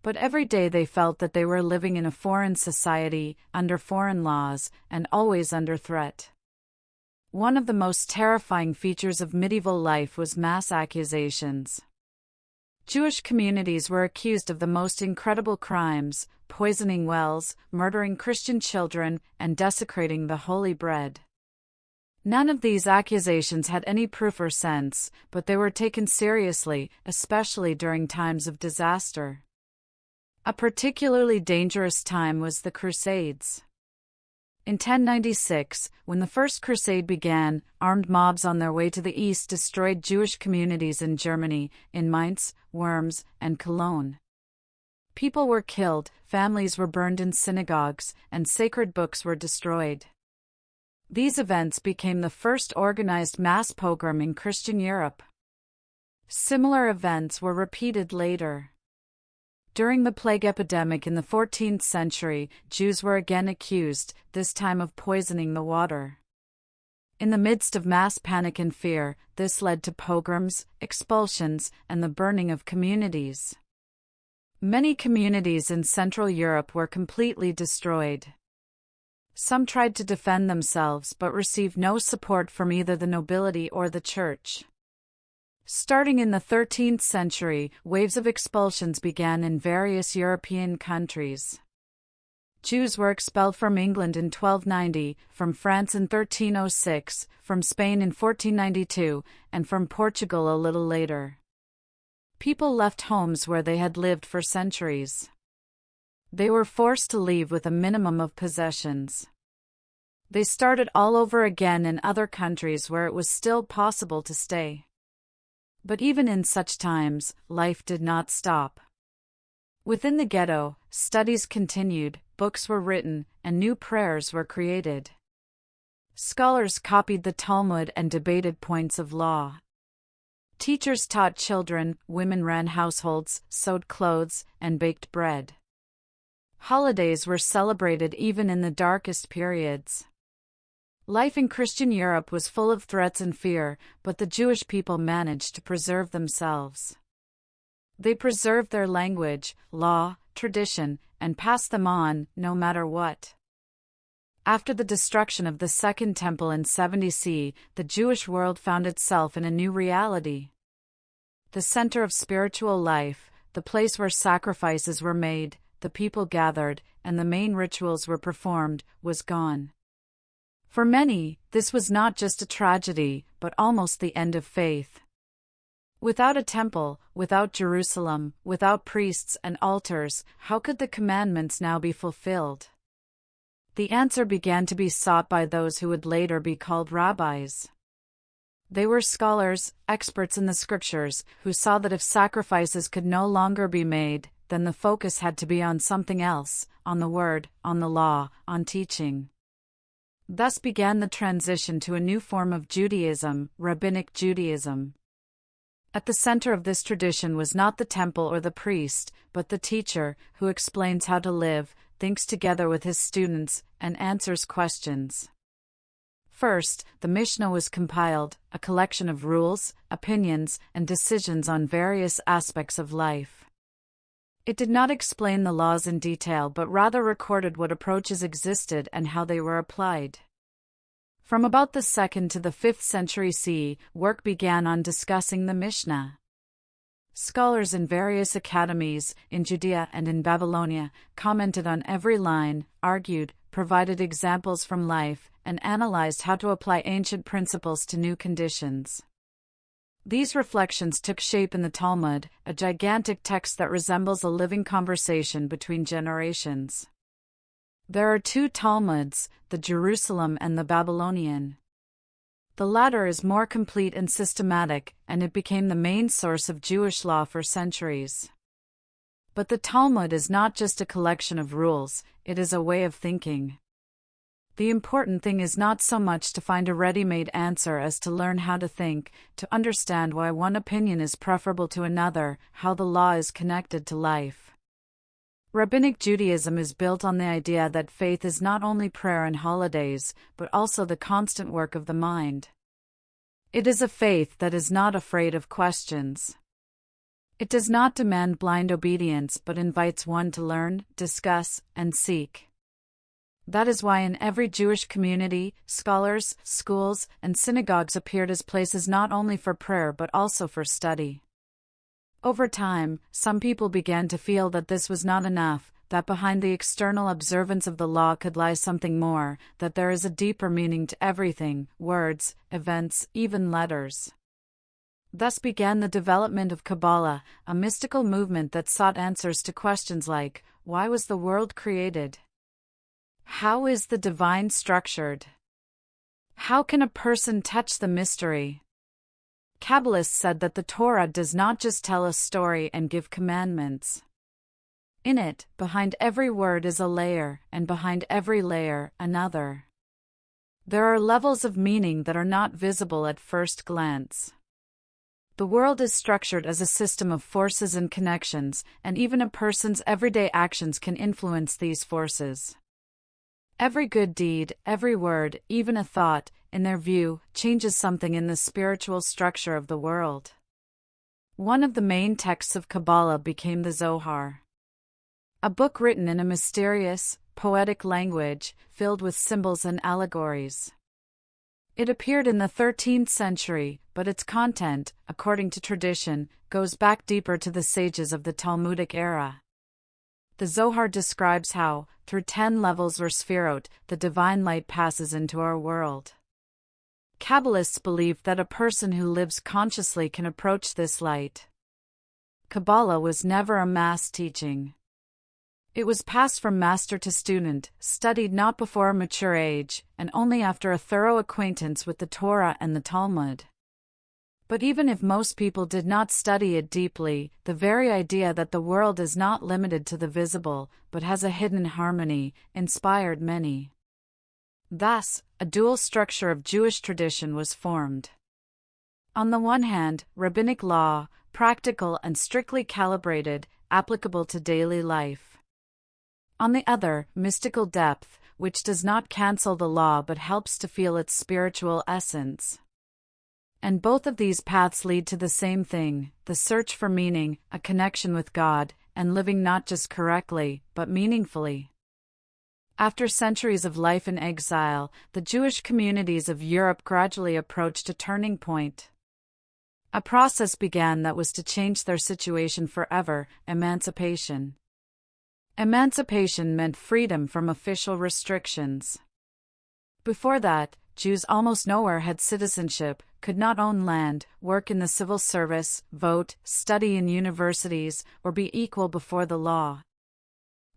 But every day they felt that they were living in a foreign society, under foreign laws, and always under threat. One of the most terrifying features of medieval life was mass accusations. Jewish communities were accused of the most incredible crimes, poisoning wells, murdering Christian children, and desecrating the holy bread. None of these accusations had any proof or sense, but they were taken seriously, especially during times of disaster. A particularly dangerous time was the Crusades. In 1096, when the First Crusade began, armed mobs on their way to the east destroyed Jewish communities in Germany, in Mainz, Worms, and Cologne. People were killed, families were burned in synagogues, and sacred books were destroyed. These events became the first organized mass pogrom in Christian Europe. Similar events were repeated later. During the plague epidemic in the 14th century, Jews were again accused, this time of poisoning the water. In the midst of mass panic and fear, this led to pogroms, expulsions, and the burning of communities. Many communities in Central Europe were completely destroyed. Some tried to defend themselves but received no support from either the nobility or the church. Starting in the 13th century, waves of expulsions began in various European countries. Jews were expelled from England in 1290, from France in 1306, from Spain in 1492, and from Portugal a little later. People left homes where they had lived for centuries. They were forced to leave with a minimum of possessions. They started all over again in other countries where it was still possible to stay. But even in such times, life did not stop. Within the ghetto, studies continued, books were written, and new prayers were created. Scholars copied the Talmud and debated points of law. Teachers taught children, women ran households, sewed clothes, and baked bread. Holidays were celebrated even in the darkest periods. Life in Christian Europe was full of threats and fear, but the Jewish people managed to preserve themselves. They preserved their language, law, tradition, and passed them on, no matter what. After the destruction of the Second Temple in 70 CE, the Jewish world found itself in a new reality. The center of spiritual life, the place where sacrifices were made, the people gathered, and the main rituals were performed, was gone. For many, this was not just a tragedy, but almost the end of faith. Without a temple, without Jerusalem, without priests and altars, how could the commandments now be fulfilled? The answer began to be sought by those who would later be called rabbis. They were scholars, experts in the scriptures, who saw that if sacrifices could no longer be made, then the focus had to be on something else, on the word, on the law, on teaching. Thus began the transition to a new form of Judaism, Rabbinic Judaism. At the center of this tradition was not the temple or the priest, but the teacher, who explains how to live, thinks together with his students, and answers questions. First, the Mishnah was compiled, a collection of rules, opinions, and decisions on various aspects of life. It did not explain the laws in detail but rather recorded what approaches existed and how they were applied. From about the 2nd to the 5th century CE, work began on discussing the Mishnah. Scholars in various academies, in Judea and in Babylonia, commented on every line, argued, provided examples from life, and analyzed how to apply ancient principles to new conditions. These reflections took shape in the Talmud, a gigantic text that resembles a living conversation between generations. There are two Talmuds, the Jerusalem and the Babylonian. The latter is more complete and systematic, and it became the main source of Jewish law for centuries. But the Talmud is not just a collection of rules, it is a way of thinking. The important thing is not so much to find a ready-made answer as to learn how to think, to understand why one opinion is preferable to another, how the law is connected to life. Rabbinic Judaism is built on the idea that faith is not only prayer and holidays, but also the constant work of the mind. It is a faith that is not afraid of questions. It does not demand blind obedience but invites one to learn, discuss, and seek. That is why in every Jewish community, scholars, schools, and synagogues appeared as places not only for prayer but also for study. Over time, some people began to feel that this was not enough, that behind the external observance of the law could lie something more, that there is a deeper meaning to everything, words, events, even letters. Thus began the development of Kabbalah, a mystical movement that sought answers to questions like, why was the world created? How is the divine structured? How can a person touch the mystery? Kabbalists said that the Torah does not just tell a story and give commandments. In it, behind every word is a layer, and behind every layer, another. There are levels of meaning that are not visible at first glance. The world is structured as a system of forces and connections, and even a person's everyday actions can influence these forces. Every good deed, every word, even a thought, in their view, changes something in the spiritual structure of the world. One of the main texts of Kabbalah became the Zohar. A book written in a mysterious, poetic language, filled with symbols and allegories. It appeared in the 13th century, but its content, according to tradition, goes back deeper to the sages of the Talmudic era. The Zohar describes how, through 10 levels or sphirot, the divine light passes into our world. Kabbalists believe that a person who lives consciously can approach this light. Kabbalah was never a mass teaching. It was passed from master to student, studied not before a mature age, and only after a thorough acquaintance with the Torah and the Talmud. But even if most people did not study it deeply, the very idea that the world is not limited to the visible, but has a hidden harmony, inspired many. Thus, a dual structure of Jewish tradition was formed. On the one hand, rabbinic law, practical and strictly calibrated, applicable to daily life. On the other, mystical depth, which does not cancel the law but helps to feel its spiritual essence. And both of these paths lead to the same thing, the search for meaning, a connection with God, and living not just correctly, but meaningfully. After centuries of life in exile, the Jewish communities of Europe gradually approached a turning point. A process began that was to change their situation forever: emancipation. Emancipation meant freedom from official restrictions. Before that, Jews almost nowhere had citizenship, could not own land, work in the civil service, vote, study in universities, or be equal before the law.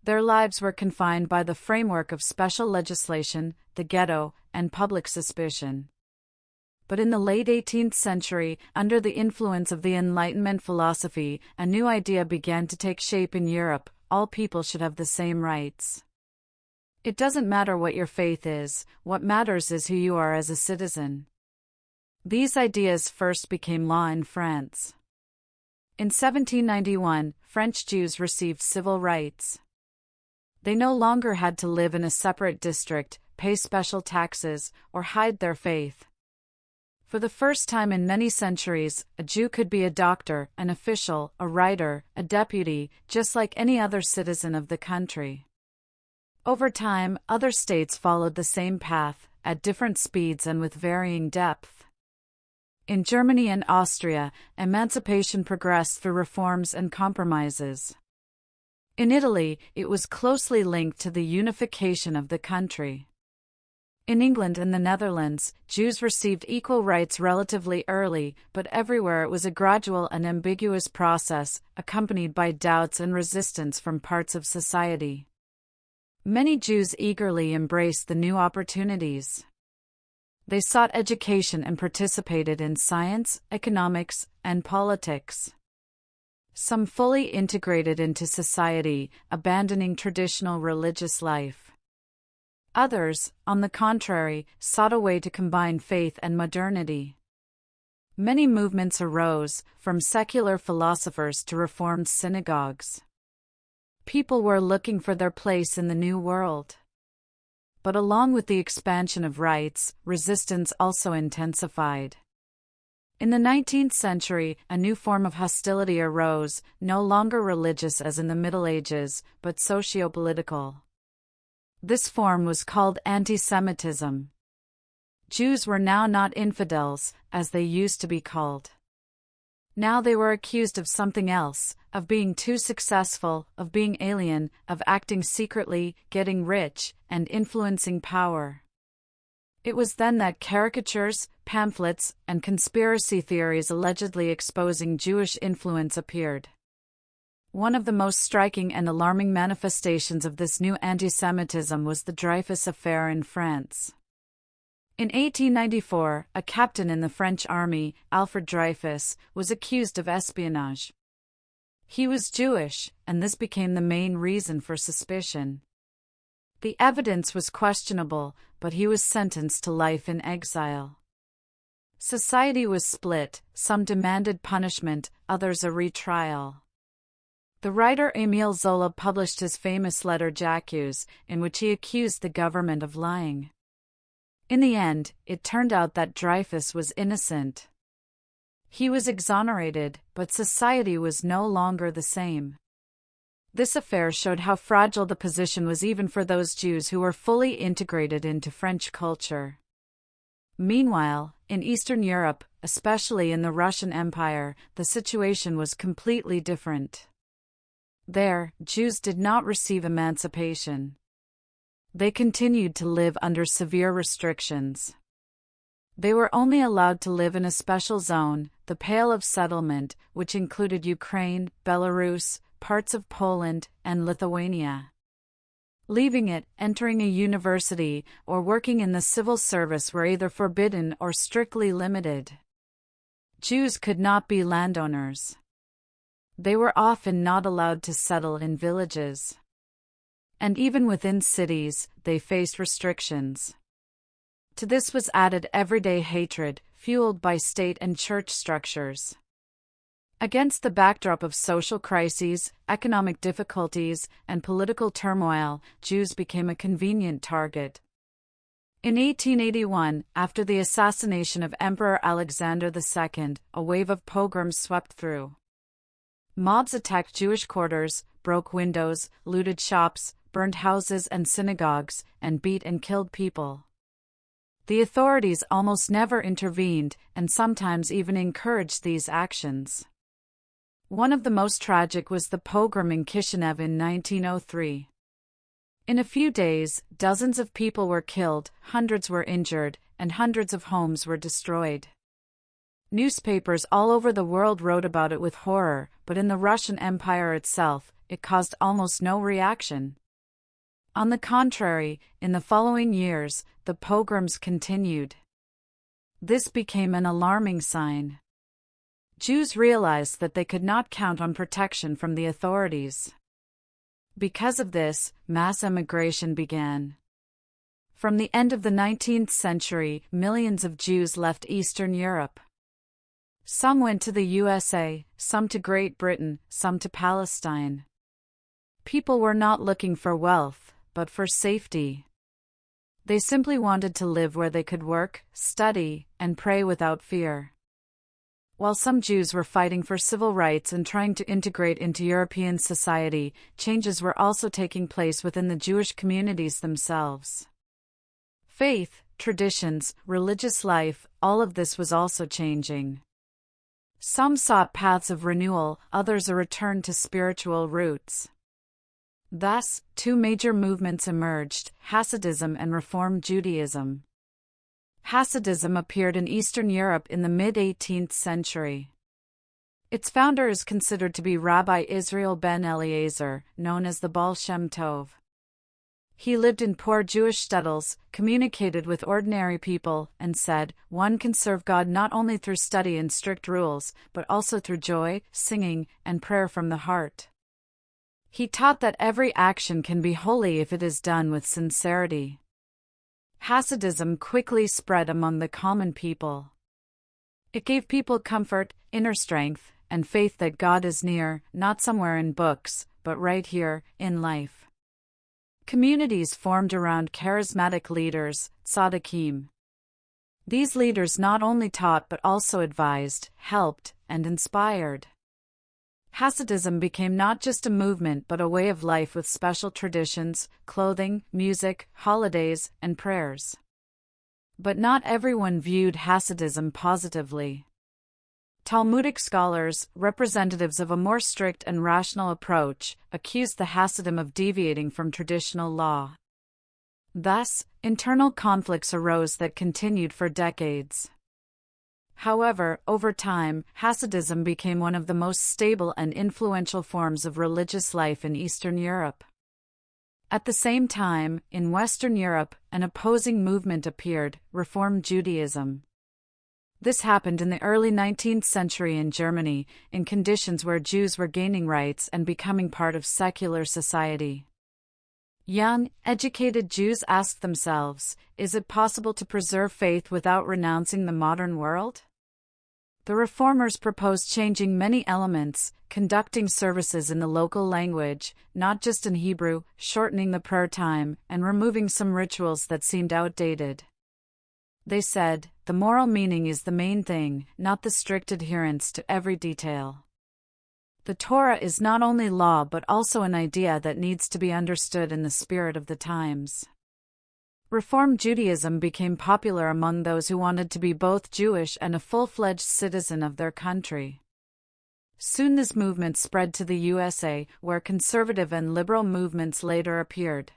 Their lives were confined by the framework of special legislation, the ghetto, and public suspicion. But in the late 18th century, under the influence of the Enlightenment philosophy, a new idea began to take shape in Europe: all people should have the same rights. It doesn't matter what your faith is, what matters is who you are as a citizen. These ideas first became law in France. In 1791, French Jews received civil rights. They no longer had to live in a separate district, pay special taxes, or hide their faith. For the first time in many centuries, a Jew could be a doctor, an official, a writer, a deputy, just like any other citizen of the country. Over time, other states followed the same path, at different speeds and with varying depth. In Germany and Austria, emancipation progressed through reforms and compromises. In Italy, it was closely linked to the unification of the country. In England and the Netherlands, Jews received equal rights relatively early, but everywhere it was a gradual and ambiguous process, accompanied by doubts and resistance from parts of society. Many Jews eagerly embraced the new opportunities. They sought education and participated in science, economics, and politics. Some fully integrated into society, abandoning traditional religious life. Others, on the contrary, sought a way to combine faith and modernity. Many movements arose, from secular philosophers to reformed synagogues. People were looking for their place in the new world. But along with the expansion of rights, resistance also intensified. In the 19th century, a new form of hostility arose, no longer religious as in the Middle Ages, but socio-political. This form was called anti-Semitism. Jews were now not infidels, as they used to be called. Now they were accused of something else, of being too successful, of being alien, of acting secretly, getting rich, and influencing power. It was then that caricatures, pamphlets, and conspiracy theories allegedly exposing Jewish influence appeared. One of the most striking and alarming manifestations of this new anti-Semitism was the Dreyfus Affair in France. In 1894, a captain in the French army, Alfred Dreyfus, was accused of espionage. He was Jewish, and this became the main reason for suspicion. The evidence was questionable, but he was sentenced to life in exile. Society was split, some demanded punishment, others a retrial. The writer Émile Zola published his famous letter J'accuse, in which he accused the government of lying. In the end, it turned out that Dreyfus was innocent. He was exonerated, but society was no longer the same. This affair showed how fragile the position was even for those Jews who were fully integrated into French culture. Meanwhile, in Eastern Europe, especially in the Russian Empire, the situation was completely different. There, Jews did not receive emancipation. They continued to live under severe restrictions. They were only allowed to live in a special zone, the Pale of Settlement, which included Ukraine, Belarus, parts of Poland, and Lithuania. Leaving it, entering a university, or working in the civil service were either forbidden or strictly limited. Jews could not be landowners. They were often not allowed to settle in villages. And even within cities, they faced restrictions. To this was added everyday hatred, fueled by state and church structures. Against the backdrop of social crises, economic difficulties, and political turmoil, Jews became a convenient target. In 1881, after the assassination of Emperor Alexander II, a wave of pogroms swept through. Mobs attacked Jewish quarters, broke windows, looted shops, burned houses and synagogues, and beat and killed people. The authorities almost never intervened, and sometimes even encouraged these actions. One of the most tragic was the pogrom in Kishinev in 1903. In a few days, dozens of people were killed, hundreds were injured, and hundreds of homes were destroyed. Newspapers all over the world wrote about it with horror, but in the Russian Empire itself, it caused almost no reaction. On the contrary, in the following years, the pogroms continued. This became an alarming sign. Jews realized that they could not count on protection from the authorities. Because of this, mass emigration began. From the end of the 19th century, millions of Jews left Eastern Europe. Some went to the USA, some to Great Britain, some to Palestine. People were not looking for wealth, but for safety. They simply wanted to live where they could work, study, and pray without fear. While some Jews were fighting for civil rights and trying to integrate into European society, changes were also taking place within the Jewish communities themselves. Faith, traditions, religious life, all of this was also changing. Some sought paths of renewal, others a return to spiritual roots. Thus, two major movements emerged, Hasidism and Reform Judaism. Hasidism appeared in Eastern Europe in the mid-18th century. Its founder is considered to be Rabbi Israel ben Eliezer, known as the Baal Shem Tov. He lived in poor Jewish shtetls, communicated with ordinary people, and said, one can serve God not only through study and strict rules, but also through joy, singing, and prayer from the heart. He taught that every action can be holy if it is done with sincerity. Hasidism quickly spread among the common people. It gave people comfort, inner strength, and faith that God is near, not somewhere in books, but right here, in life. Communities formed around charismatic leaders, tzaddikim. These leaders not only taught but also advised, helped, and inspired. Hasidism became not just a movement but a way of life with special traditions, clothing, music, holidays, and prayers. But not everyone viewed Hasidism positively. Talmudic scholars, representatives of a more strict and rational approach, accused the Hasidim of deviating from traditional law. Thus, internal conflicts arose that continued for decades. However, over time, Hasidism became one of the most stable and influential forms of religious life in Eastern Europe. At the same time, in Western Europe, an opposing movement appeared, Reform Judaism. This happened in the early 19th century in Germany, in conditions where Jews were gaining rights and becoming part of secular society. Young, educated Jews asked themselves, is it possible to preserve faith without renouncing the modern world? The reformers proposed changing many elements, conducting services in the local language, not just in Hebrew, shortening the prayer time, and removing some rituals that seemed outdated. They said, the moral meaning is the main thing, not the strict adherence to every detail. The Torah is not only law but also an idea that needs to be understood in the spirit of the times. Reform Judaism became popular among those who wanted to be both Jewish and a full-fledged citizen of their country. Soon this movement spread to the USA, where conservative and liberal movements later appeared.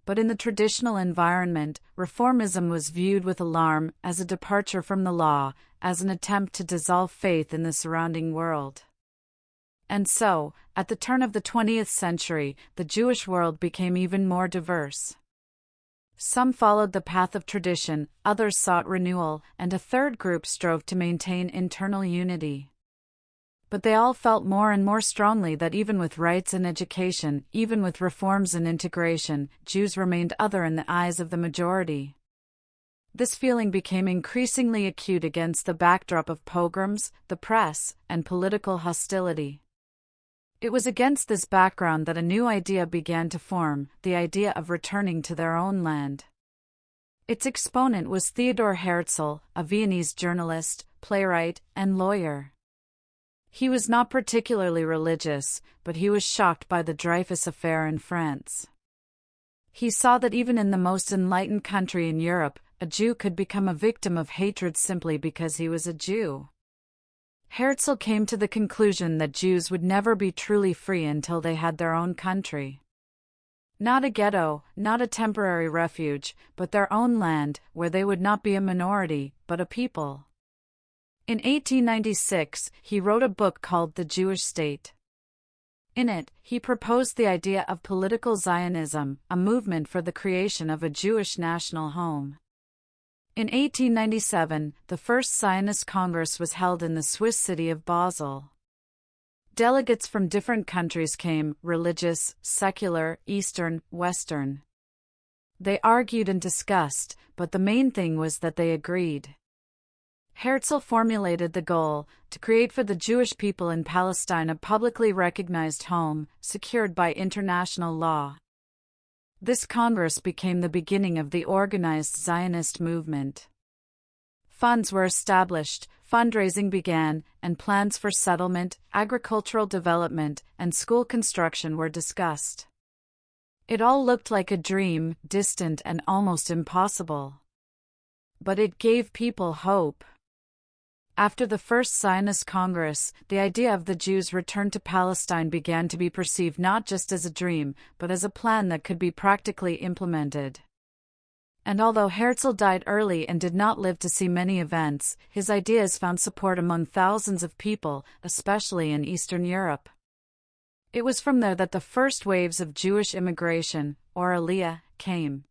But in the traditional environment, reformism was viewed with alarm as a departure from the law, as an attempt to dissolve faith in the surrounding world. And so, at the turn of the 20th century, the Jewish world became even more diverse. Some followed the path of tradition, others sought renewal, and a third group strove to maintain internal unity. But they all felt more and more strongly that even with rights and education, even with reforms and integration, Jews remained other in the eyes of the majority. This feeling became increasingly acute against the backdrop of pogroms, the press, and political hostility. It was against this background that a new idea began to form, the idea of returning to their own land. Its exponent was Theodor Herzl, a Viennese journalist, playwright, and lawyer. He was not particularly religious, but he was shocked by the Dreyfus affair in France. He saw that even in the most enlightened country in Europe, a Jew could become a victim of hatred simply because he was a Jew. Herzl came to the conclusion that Jews would never be truly free until they had their own country. Not a ghetto, not a temporary refuge, but their own land, where they would not be a minority, but a people. In 1896, he wrote a book called The Jewish State. In it, he proposed the idea of political Zionism, a movement for the creation of a Jewish national home. In 1897, the first Zionist Congress was held in the Swiss city of Basel. Delegates from different countries came, religious, secular, Eastern, Western. They argued and discussed, but the main thing was that they agreed. Herzl formulated the goal, to create for the Jewish people in Palestine a publicly recognized home, secured by international law. This Congress became the beginning of the organized Zionist movement. Funds were established, fundraising began, and plans for settlement, agricultural development, and school construction were discussed. It all looked like a dream, distant and almost impossible. But it gave people hope. After the First Zionist Congress, the idea of the Jews' return to Palestine began to be perceived not just as a dream, but as a plan that could be practically implemented. And although Herzl died early and did not live to see many events, his ideas found support among thousands of people, especially in Eastern Europe. It was from there that the first waves of Jewish immigration, or Aliyah, came.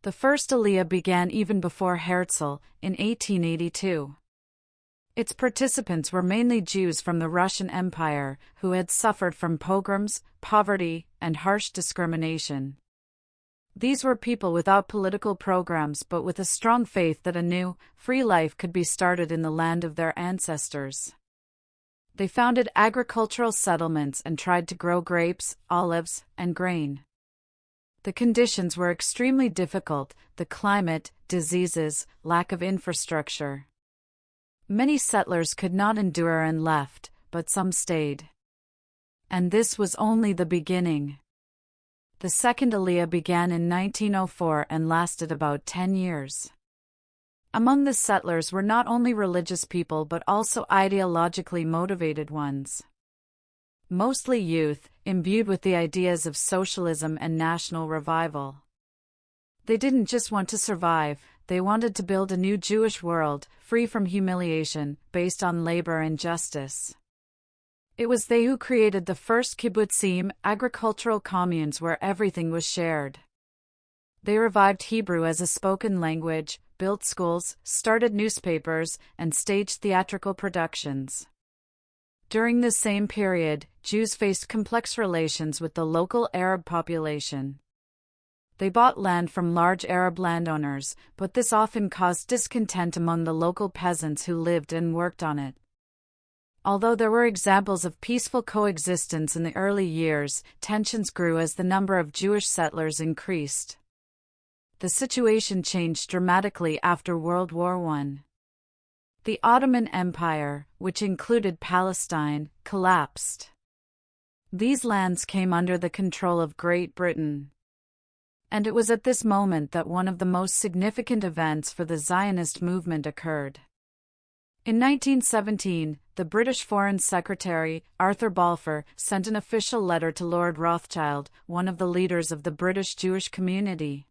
The first Aliyah began even before Herzl, in 1882. Its participants were mainly Jews from the Russian Empire, who had suffered from pogroms, poverty, and harsh discrimination. These were people without political programs but with a strong faith that a new, free life could be started in the land of their ancestors. They founded agricultural settlements and tried to grow grapes, olives, and grain. The conditions were extremely difficult: the climate, diseases, lack of infrastructure. Many settlers could not endure and left, but some stayed. And this was only the beginning. The second Aliyah began in 1904 and lasted about 10 years. Among the settlers were not only religious people but also ideologically motivated ones. Mostly youth, imbued with the ideas of socialism and national revival. They didn't just want to survive, they wanted to build a new Jewish world, free from humiliation, based on labor and justice. It was they who created the first kibbutzim, agricultural communes where everything was shared. They revived Hebrew as a spoken language, built schools, started newspapers, and staged theatrical productions. During this same period, Jews faced complex relations with the local Arab population. They bought land from large Arab landowners, but this often caused discontent among the local peasants who lived and worked on it. Although there were examples of peaceful coexistence in the early years, tensions grew as the number of Jewish settlers increased. The situation changed dramatically after World War I. The Ottoman Empire, which included Palestine, collapsed. These lands came under the control of Great Britain. And it was at this moment that one of the most significant events for the Zionist movement occurred. In 1917, the British Foreign Secretary, Arthur Balfour, sent an official letter to Lord Rothschild, one of the leaders of the British Jewish community.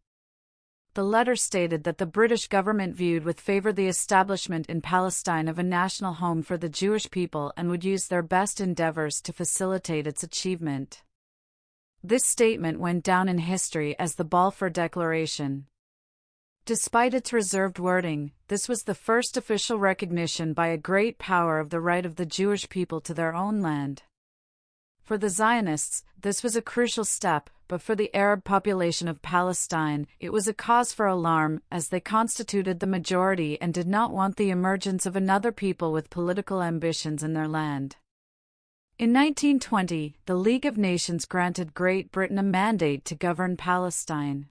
The letter stated that the British government viewed with favor the establishment in Palestine of a national home for the Jewish people and would use their best endeavors to facilitate its achievement. This statement went down in history as the Balfour Declaration. Despite its reserved wording, this was the first official recognition by a great power of the right of the Jewish people to their own land. For the Zionists, this was a crucial step, but for the Arab population of Palestine, it was a cause for alarm, as they constituted the majority and did not want the emergence of another people with political ambitions in their land. In 1920, the League of Nations granted Great Britain a mandate to govern Palestine.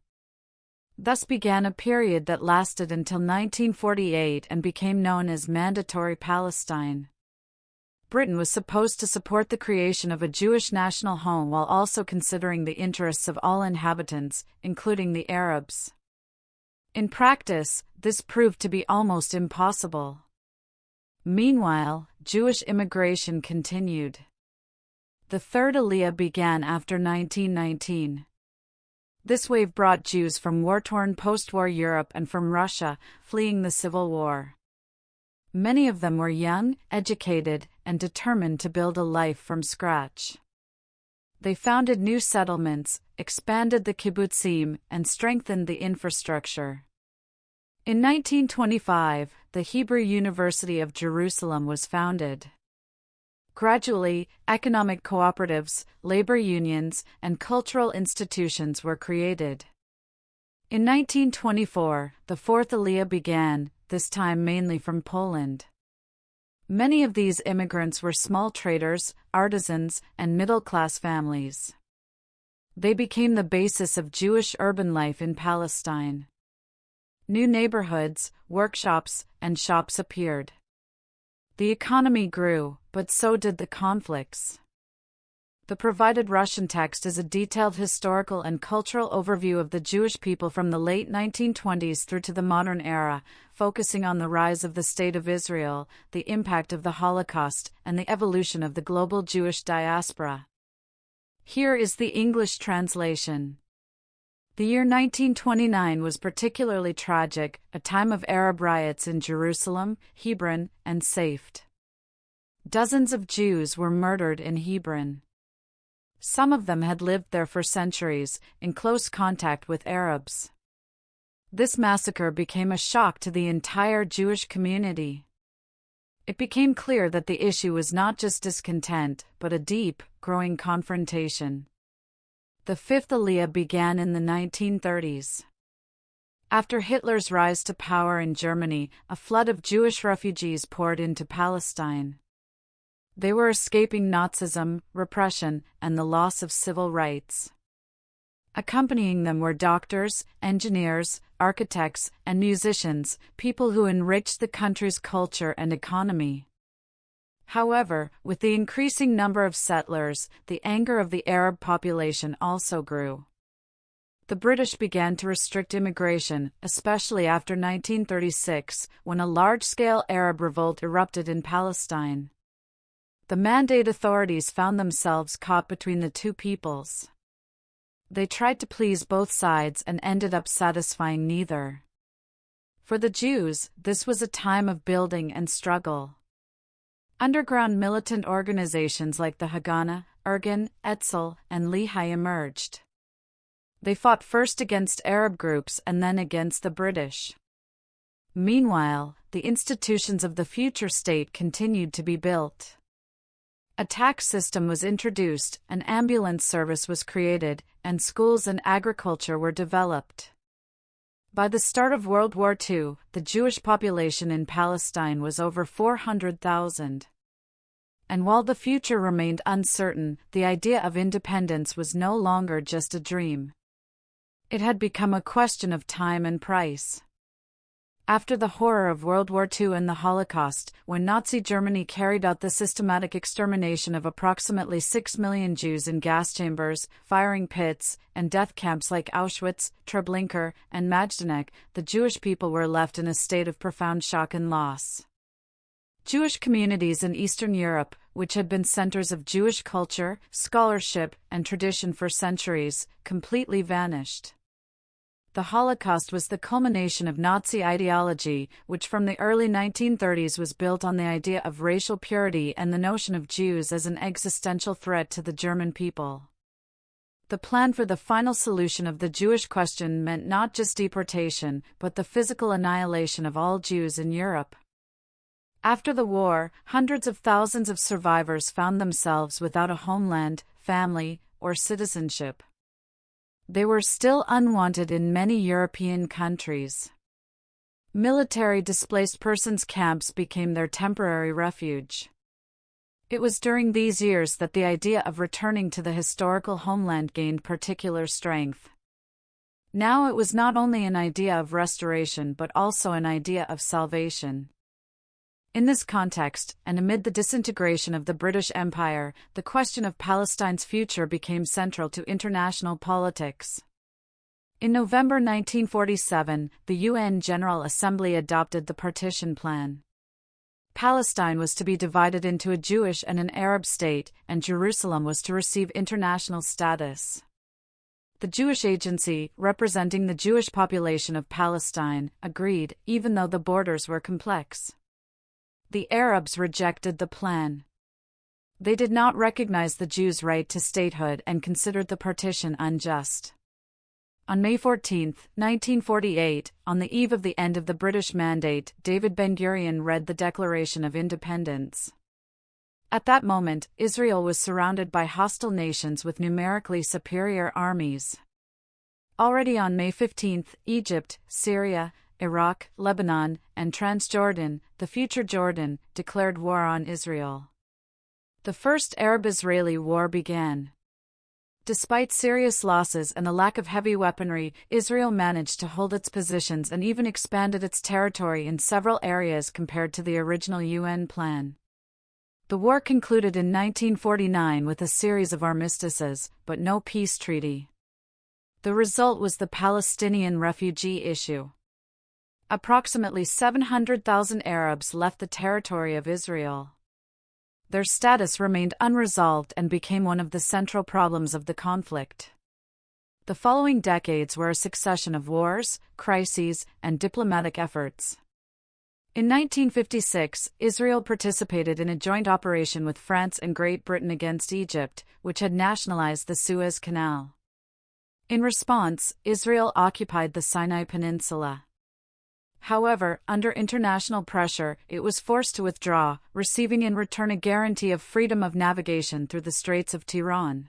Thus began a period that lasted until 1948 and became known as Mandatory Palestine. Britain was supposed to support the creation of a Jewish national home while also considering the interests of all inhabitants, including the Arabs. In practice, this proved to be almost impossible. Meanwhile, Jewish immigration continued. The third Aliyah began after 1919. This wave brought Jews from war-torn post-war Europe and from Russia, fleeing the Civil War. Many of them were young, educated, and determined to build a life from scratch. They founded new settlements, expanded the kibbutzim, and strengthened the infrastructure. In 1925, the Hebrew University of Jerusalem was founded. Gradually, economic cooperatives, labor unions, and cultural institutions were created. In 1924, the fourth Aliyah began, this time mainly from Poland. Many of these immigrants were small traders, artisans, and middle-class families. They became the basis of Jewish urban life in Palestine. New neighborhoods, workshops, and shops appeared. The economy grew, but so did the conflicts. The provided Russian text is a detailed historical and cultural overview of the Jewish people from the late 1920s through to the modern era, focusing on the rise of the State of Israel, the impact of the Holocaust, and the evolution of the global Jewish diaspora. Here is the English translation. The year 1929 was particularly tragic, a time of Arab riots in Jerusalem, Hebron, and Safed. Dozens of Jews were murdered in Hebron. Some of them had lived there for centuries, in close contact with Arabs. This massacre became a shock to the entire Jewish community. It became clear that the issue was not just discontent, but a deep, growing confrontation. The fifth Aliyah began in the 1930s. After Hitler's rise to power in Germany, a flood of Jewish refugees poured into Palestine. They were escaping Nazism, repression, and the loss of civil rights. Accompanying them were doctors, engineers, architects, and musicians, people who enriched the country's culture and economy. However, with the increasing number of settlers, the anger of the Arab population also grew. The British began to restrict immigration, especially after 1936, when a large-scale Arab revolt erupted in Palestine. The Mandate authorities found themselves caught between the two peoples. They tried to please both sides and ended up satisfying neither. For the Jews, this was a time of building and struggle. Underground militant organizations like the Haganah, Irgun, Etzel, and Lehi emerged. They fought first against Arab groups and then against the British. Meanwhile, the institutions of the future state continued to be built. A tax system was introduced, an ambulance service was created, and schools and agriculture were developed. By the start of World War II, the Jewish population in Palestine was over 400,000. And while the future remained uncertain, the idea of independence was no longer just a dream. It had become a question of time and price. After the horror of World War II and the Holocaust, when Nazi Germany carried out the systematic extermination of approximately 6 million Jews in gas chambers, firing pits, and death camps like Auschwitz, Treblinka, and Majdanek, the Jewish people were left in a state of profound shock and loss. Jewish communities in Eastern Europe, which had been centers of Jewish culture, scholarship, and tradition for centuries, completely vanished. The Holocaust was the culmination of Nazi ideology, which from the early 1930s was built on the idea of racial purity and the notion of Jews as an existential threat to the German people. The plan for the final solution of the Jewish question meant not just deportation, but the physical annihilation of all Jews in Europe. After the war, hundreds of thousands of survivors found themselves without a homeland, family, or citizenship. They were still unwanted in many European countries. Military displaced persons camps became their temporary refuge. It was during these years that the idea of returning to the historical homeland gained particular strength. Now it was not only an idea of restoration but also an idea of salvation. In this context, and amid the disintegration of the British Empire, the question of Palestine's future became central to international politics. In November 1947, the UN General Assembly adopted the Partition Plan. Palestine was to be divided into a Jewish and an Arab state, and Jerusalem was to receive international status. The Jewish Agency, representing the Jewish population of Palestine, agreed, even though the borders were complex. The Arabs rejected the plan. They did not recognize the Jews' right to statehood and considered the partition unjust. On May 14, 1948, on the eve of the end of the British Mandate, David Ben-Gurion read the Declaration of Independence. At that moment, Israel was surrounded by hostile nations with numerically superior armies. Already on May 15, Egypt, Syria, Iraq, Lebanon, and Transjordan, the future Jordan, declared war on Israel. The First Arab-Israeli War began. Despite serious losses and the lack of heavy weaponry, Israel managed to hold its positions and even expanded its territory in several areas compared to the original UN plan. The war concluded in 1949 with a series of armistices, but no peace treaty. The result was the Palestinian refugee issue. Approximately 700,000 Arabs left the territory of Israel. Their status remained unresolved and became one of the central problems of the conflict. The following decades were a succession of wars, crises, and diplomatic efforts. In 1956, Israel participated in a joint operation with France and Great Britain against Egypt, which had nationalized the Suez Canal. In response, Israel occupied the Sinai Peninsula. However, under international pressure, it was forced to withdraw, receiving in return a guarantee of freedom of navigation through the Straits of Tiran.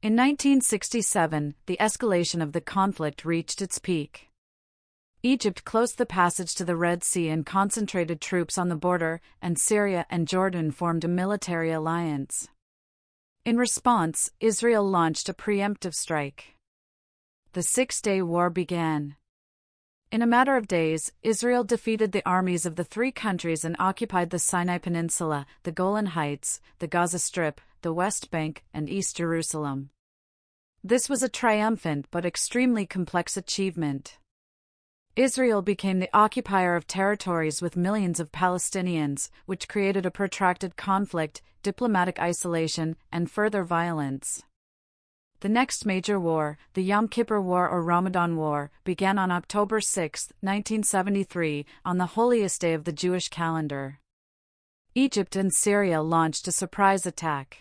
In 1967, the escalation of the conflict reached its peak. Egypt closed the passage to the Red Sea and concentrated troops on the border, and Syria and Jordan formed a military alliance. In response, Israel launched a preemptive strike. The Six-Day War began. In a matter of days, Israel defeated the armies of the three countries and occupied the Sinai Peninsula, the Golan Heights, the Gaza Strip, the West Bank, and East Jerusalem. This was a triumphant but extremely complex achievement. Israel became the occupier of territories with millions of Palestinians, which created a protracted conflict, diplomatic isolation, and further violence. The next major war, the Yom Kippur War or Ramadan War, began on October 6, 1973, on the holiest day of the Jewish calendar. Egypt and Syria launched a surprise attack.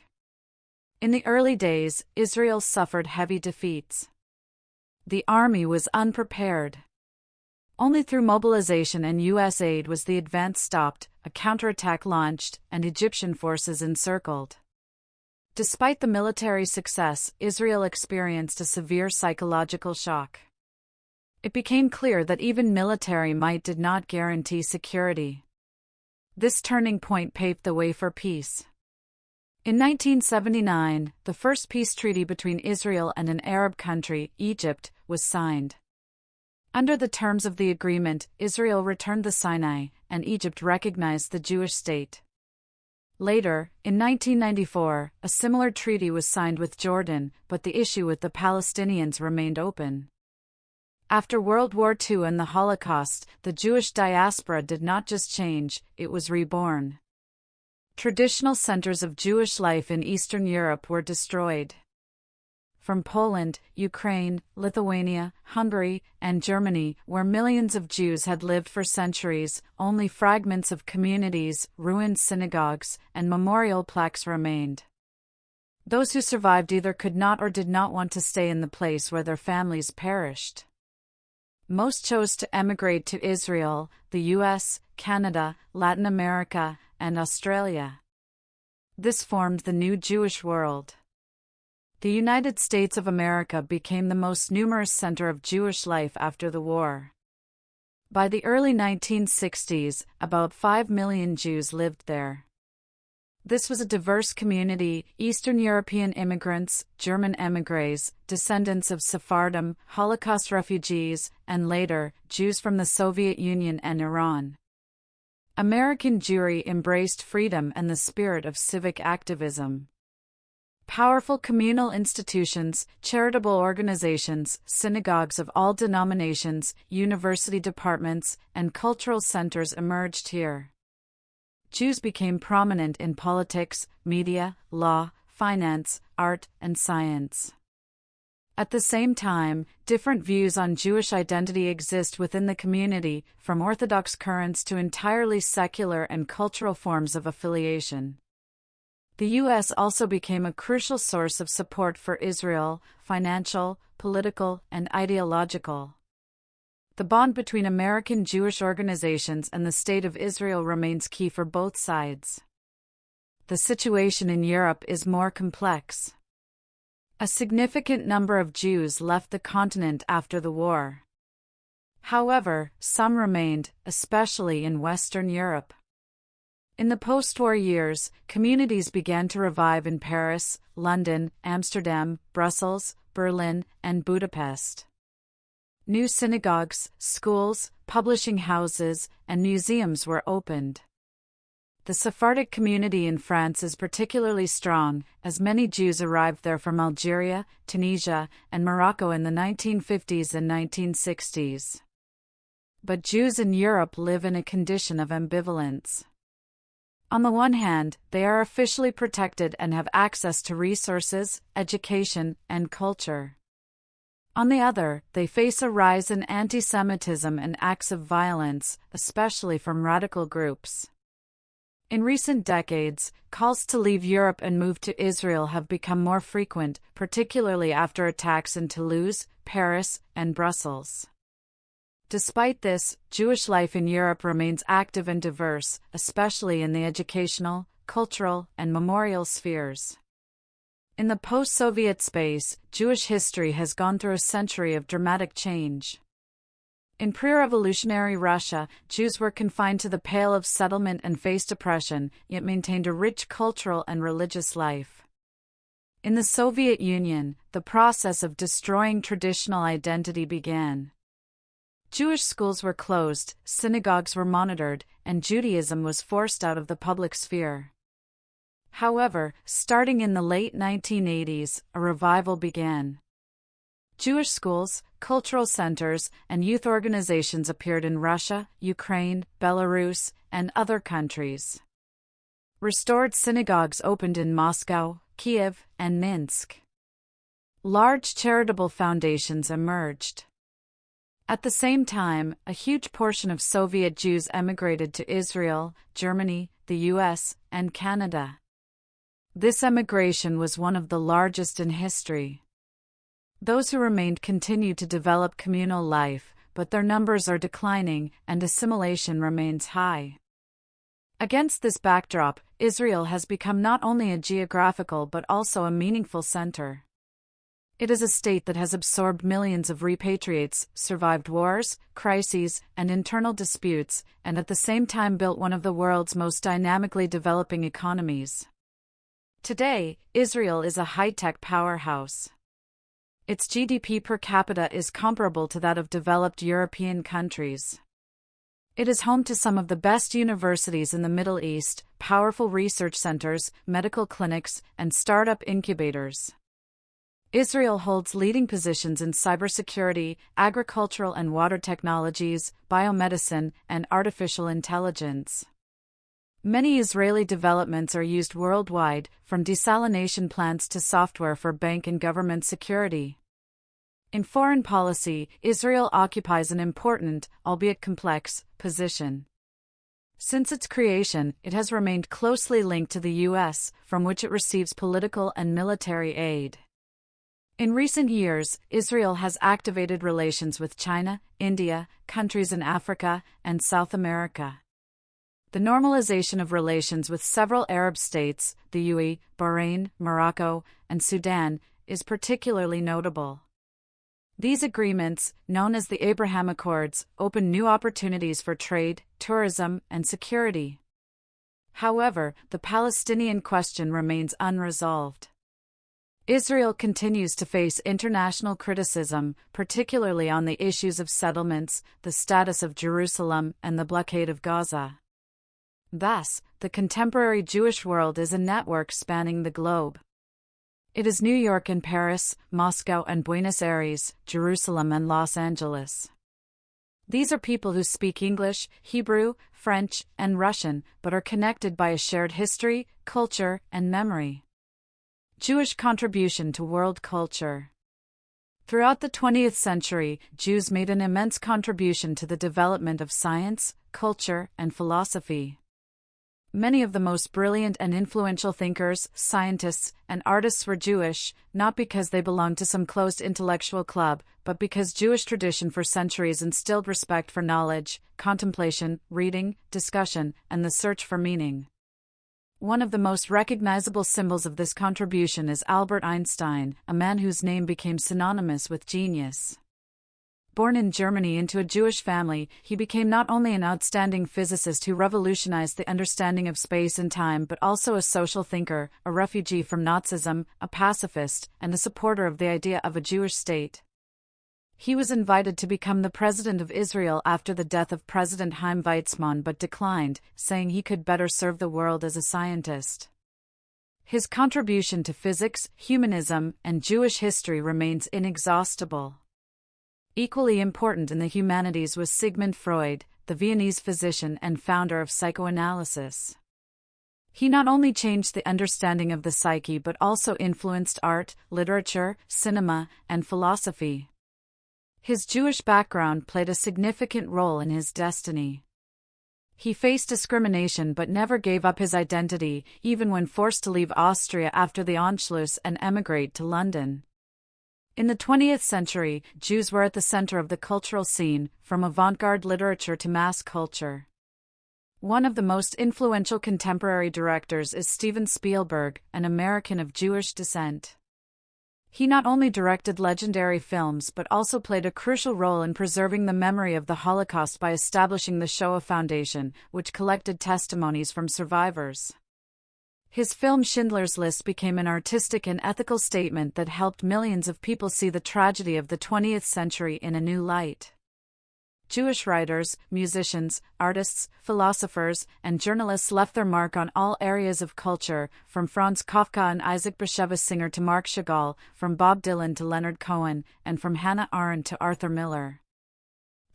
In the early days, Israel suffered heavy defeats. The army was unprepared. Only through mobilization and U.S. aid was the advance stopped, a counterattack launched, and Egyptian forces encircled. Despite the military success, Israel experienced a severe psychological shock. It became clear that even military might did not guarantee security. This turning point paved the way for peace. In 1979, the first peace treaty between Israel and an Arab country, Egypt, was signed. Under the terms of the agreement, Israel returned the Sinai, and Egypt recognized the Jewish state. Later, in 1994, a similar treaty was signed with Jordan, but the issue with the Palestinians remained open. After World War II and the Holocaust, the Jewish diaspora did not just change, it was reborn. Traditional centers of Jewish life in Eastern Europe were destroyed. From Poland, Ukraine, Lithuania, Hungary, and Germany, where millions of Jews had lived for centuries, only fragments of communities, ruined synagogues, and memorial plaques remained. Those who survived either could not or did not want to stay in the place where their families perished. Most chose to emigrate to Israel, the US, Canada, Latin America, and Australia. This formed the new Jewish world. The United States of America became the most numerous center of Jewish life after the war. By the early 1960s, about 5 million Jews lived there. This was a diverse community: Eastern European immigrants, German émigrés, descendants of Sephardim, Holocaust refugees, and later, Jews from the Soviet Union and Iran. American Jewry embraced freedom and the spirit of civic activism. Powerful communal institutions, charitable organizations, synagogues of all denominations, university departments, and cultural centers emerged here. Jews became prominent in politics, media, law, finance, art, and science. At the same time, different views on Jewish identity exist within the community, from Orthodox currents to entirely secular and cultural forms of affiliation. The U.S. also became a crucial source of support for Israel, financial, political, and ideological. The bond between American Jewish organizations and the State of Israel remains key for both sides. The situation in Europe is more complex. A significant number of Jews left the continent after the war. However, some remained, especially in Western Europe. In the post-war years, communities began to revive in Paris, London, Amsterdam, Brussels, Berlin, and Budapest. New synagogues, schools, publishing houses, and museums were opened. The Sephardic community in France is particularly strong, as many Jews arrived there from Algeria, Tunisia, and Morocco in the 1950s and 1960s. But Jews in Europe live in a condition of ambivalence. On the one hand, they are officially protected and have access to resources, education, and culture. On the other, they face a rise in anti-Semitism and acts of violence, especially from radical groups. In recent decades, calls to leave Europe and move to Israel have become more frequent, particularly after attacks in Toulouse, Paris, and Brussels. Despite this, Jewish life in Europe remains active and diverse, especially in the educational, cultural, and memorial spheres. In the post-Soviet space, Jewish history has gone through a century of dramatic change. In pre-revolutionary Russia, Jews were confined to the Pale of Settlement and faced oppression, yet maintained a rich cultural and religious life. In the Soviet Union, the process of destroying traditional identity began. Jewish schools were closed, synagogues were monitored, and Judaism was forced out of the public sphere. However, starting in the late 1980s, a revival began. Jewish schools, cultural centers, and youth organizations appeared in Russia, Ukraine, Belarus, and other countries. Restored synagogues opened in Moscow, Kiev, and Minsk. Large charitable foundations emerged. At the same time, a huge portion of Soviet Jews emigrated to Israel, Germany, the US, and Canada. This emigration was one of the largest in history. Those who remained continued to develop communal life, but their numbers are declining and assimilation remains high. Against this backdrop, Israel has become not only a geographical but also a meaningful center. It is a state that has absorbed millions of repatriates, survived wars, crises, and internal disputes, and at the same time built one of the world's most dynamically developing economies. Today, Israel is a high-tech powerhouse. Its GDP per capita is comparable to that of developed European countries. It is home to some of the best universities in the Middle East, powerful research centers, medical clinics, and startup incubators. Israel holds leading positions in cybersecurity, agricultural and water technologies, biomedicine, and artificial intelligence. Many Israeli developments are used worldwide, from desalination plants to software for bank and government security. In foreign policy, Israel occupies an important, albeit complex, position. Since its creation, it has remained closely linked to the U.S., from which it receives political and military aid. In recent years, Israel has activated relations with China, India, countries in Africa, and South America. The normalization of relations with several Arab states, the UAE, Bahrain, Morocco, and Sudan, is particularly notable. These agreements, known as the Abraham Accords, open new opportunities for trade, tourism, and security. However, the Palestinian question remains unresolved. Israel continues to face international criticism, particularly on the issues of settlements, the status of Jerusalem, and the blockade of Gaza. Thus, the contemporary Jewish world is a network spanning the globe. It is New York and Paris, Moscow and Buenos Aires, Jerusalem and Los Angeles. These are people who speak English, Hebrew, French, and Russian, but are connected by a shared history, culture, and memory. Jewish contribution to world culture. Throughout the 20th century, Jews made an immense contribution to the development of science, culture, and philosophy. Many of the most brilliant and influential thinkers, scientists, and artists were Jewish, not because they belonged to some closed intellectual club, but because Jewish tradition for centuries instilled respect for knowledge, contemplation, reading, discussion, and the search for meaning. One of the most recognizable symbols of this contribution is Albert Einstein, a man whose name became synonymous with genius. Born in Germany into a Jewish family, he became not only an outstanding physicist who revolutionized the understanding of space and time but also a social thinker, a refugee from Nazism, a pacifist, and a supporter of the idea of a Jewish state. He was invited to become the president of Israel after the death of President Chaim Weizmann but declined, saying he could better serve the world as a scientist. His contribution to physics, humanism, and Jewish history remains inexhaustible. Equally important in the humanities was Sigmund Freud, the Viennese physician and founder of psychoanalysis. He not only changed the understanding of the psyche but also influenced art, literature, cinema, and philosophy. His Jewish background played a significant role in his destiny. He faced discrimination but never gave up his identity, even when forced to leave Austria after the Anschluss and emigrate to London. In the 20th century, Jews were at the center of the cultural scene, from avant-garde literature to mass culture. One of the most influential contemporary directors is Steven Spielberg, an American of Jewish descent. He not only directed legendary films but also played a crucial role in preserving the memory of the Holocaust by establishing the Shoah Foundation, which collected testimonies from survivors. His film Schindler's List became an artistic and ethical statement that helped millions of people see the tragedy of the 20th century in a new light. Jewish writers, musicians, artists, philosophers, and journalists left their mark on all areas of culture, from Franz Kafka and Isaac Bashevis Singer to Marc Chagall, from Bob Dylan to Leonard Cohen, and from Hannah Arendt to Arthur Miller.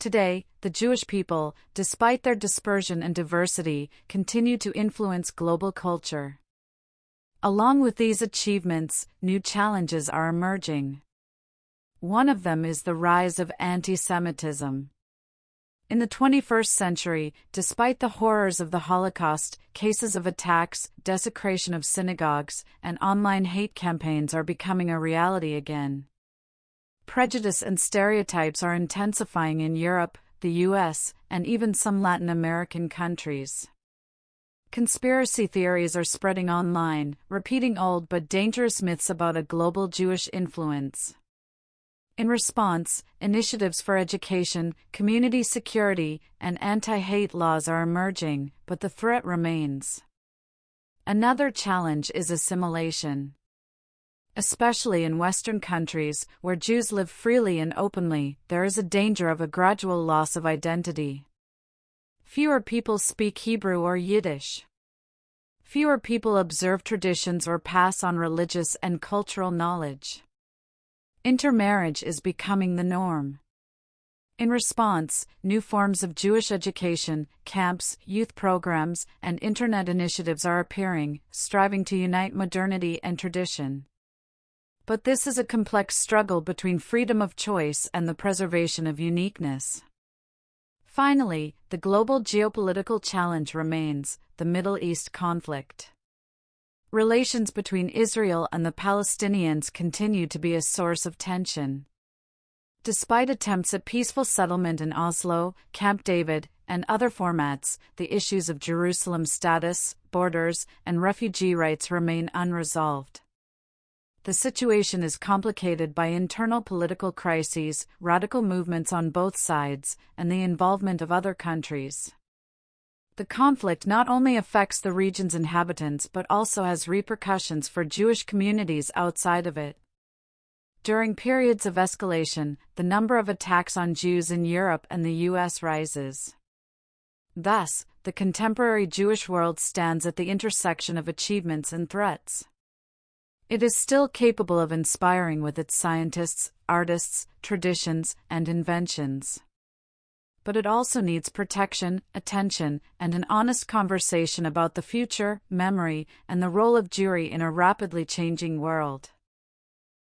Today, the Jewish people, despite their dispersion and diversity, continue to influence global culture. Along with these achievements, new challenges are emerging. One of them is the rise of anti-Semitism. In the 21st century, despite the horrors of the Holocaust, cases of attacks, desecration of synagogues, and online hate campaigns are becoming a reality again. Prejudice and stereotypes are intensifying in Europe, the US, and even some Latin American countries. Conspiracy theories are spreading online, repeating old but dangerous myths about a global Jewish influence. In response, initiatives for education, community security, and anti-hate laws are emerging, but the threat remains. Another challenge is assimilation. Especially in Western countries, where Jews live freely and openly, there is a danger of a gradual loss of identity. Fewer people speak Hebrew or Yiddish. Fewer people observe traditions or pass on religious and cultural knowledge. Intermarriage is becoming the norm. In response, new forms of Jewish education, camps, youth programs, and internet initiatives are appearing, striving to unite modernity and tradition. But this is a complex struggle between freedom of choice and the preservation of uniqueness. Finally, the global geopolitical challenge remains: the Middle East conflict. Relations between Israel and the Palestinians continue to be a source of tension. Despite attempts at peaceful settlement in Oslo, Camp David, and other formats, the issues of Jerusalem's status, borders, and refugee rights remain unresolved. The situation is complicated by internal political crises, radical movements on both sides, and the involvement of other countries. The conflict not only affects the region's inhabitants but also has repercussions for Jewish communities outside of it. During periods of escalation, the number of attacks on Jews in Europe and the US rises. Thus, the contemporary Jewish world stands at the intersection of achievements and threats. It is still capable of inspiring with its scientists, artists, traditions, and inventions. But it also needs protection, attention, and an honest conversation about the future, memory, and the role of Jewry in a rapidly changing world.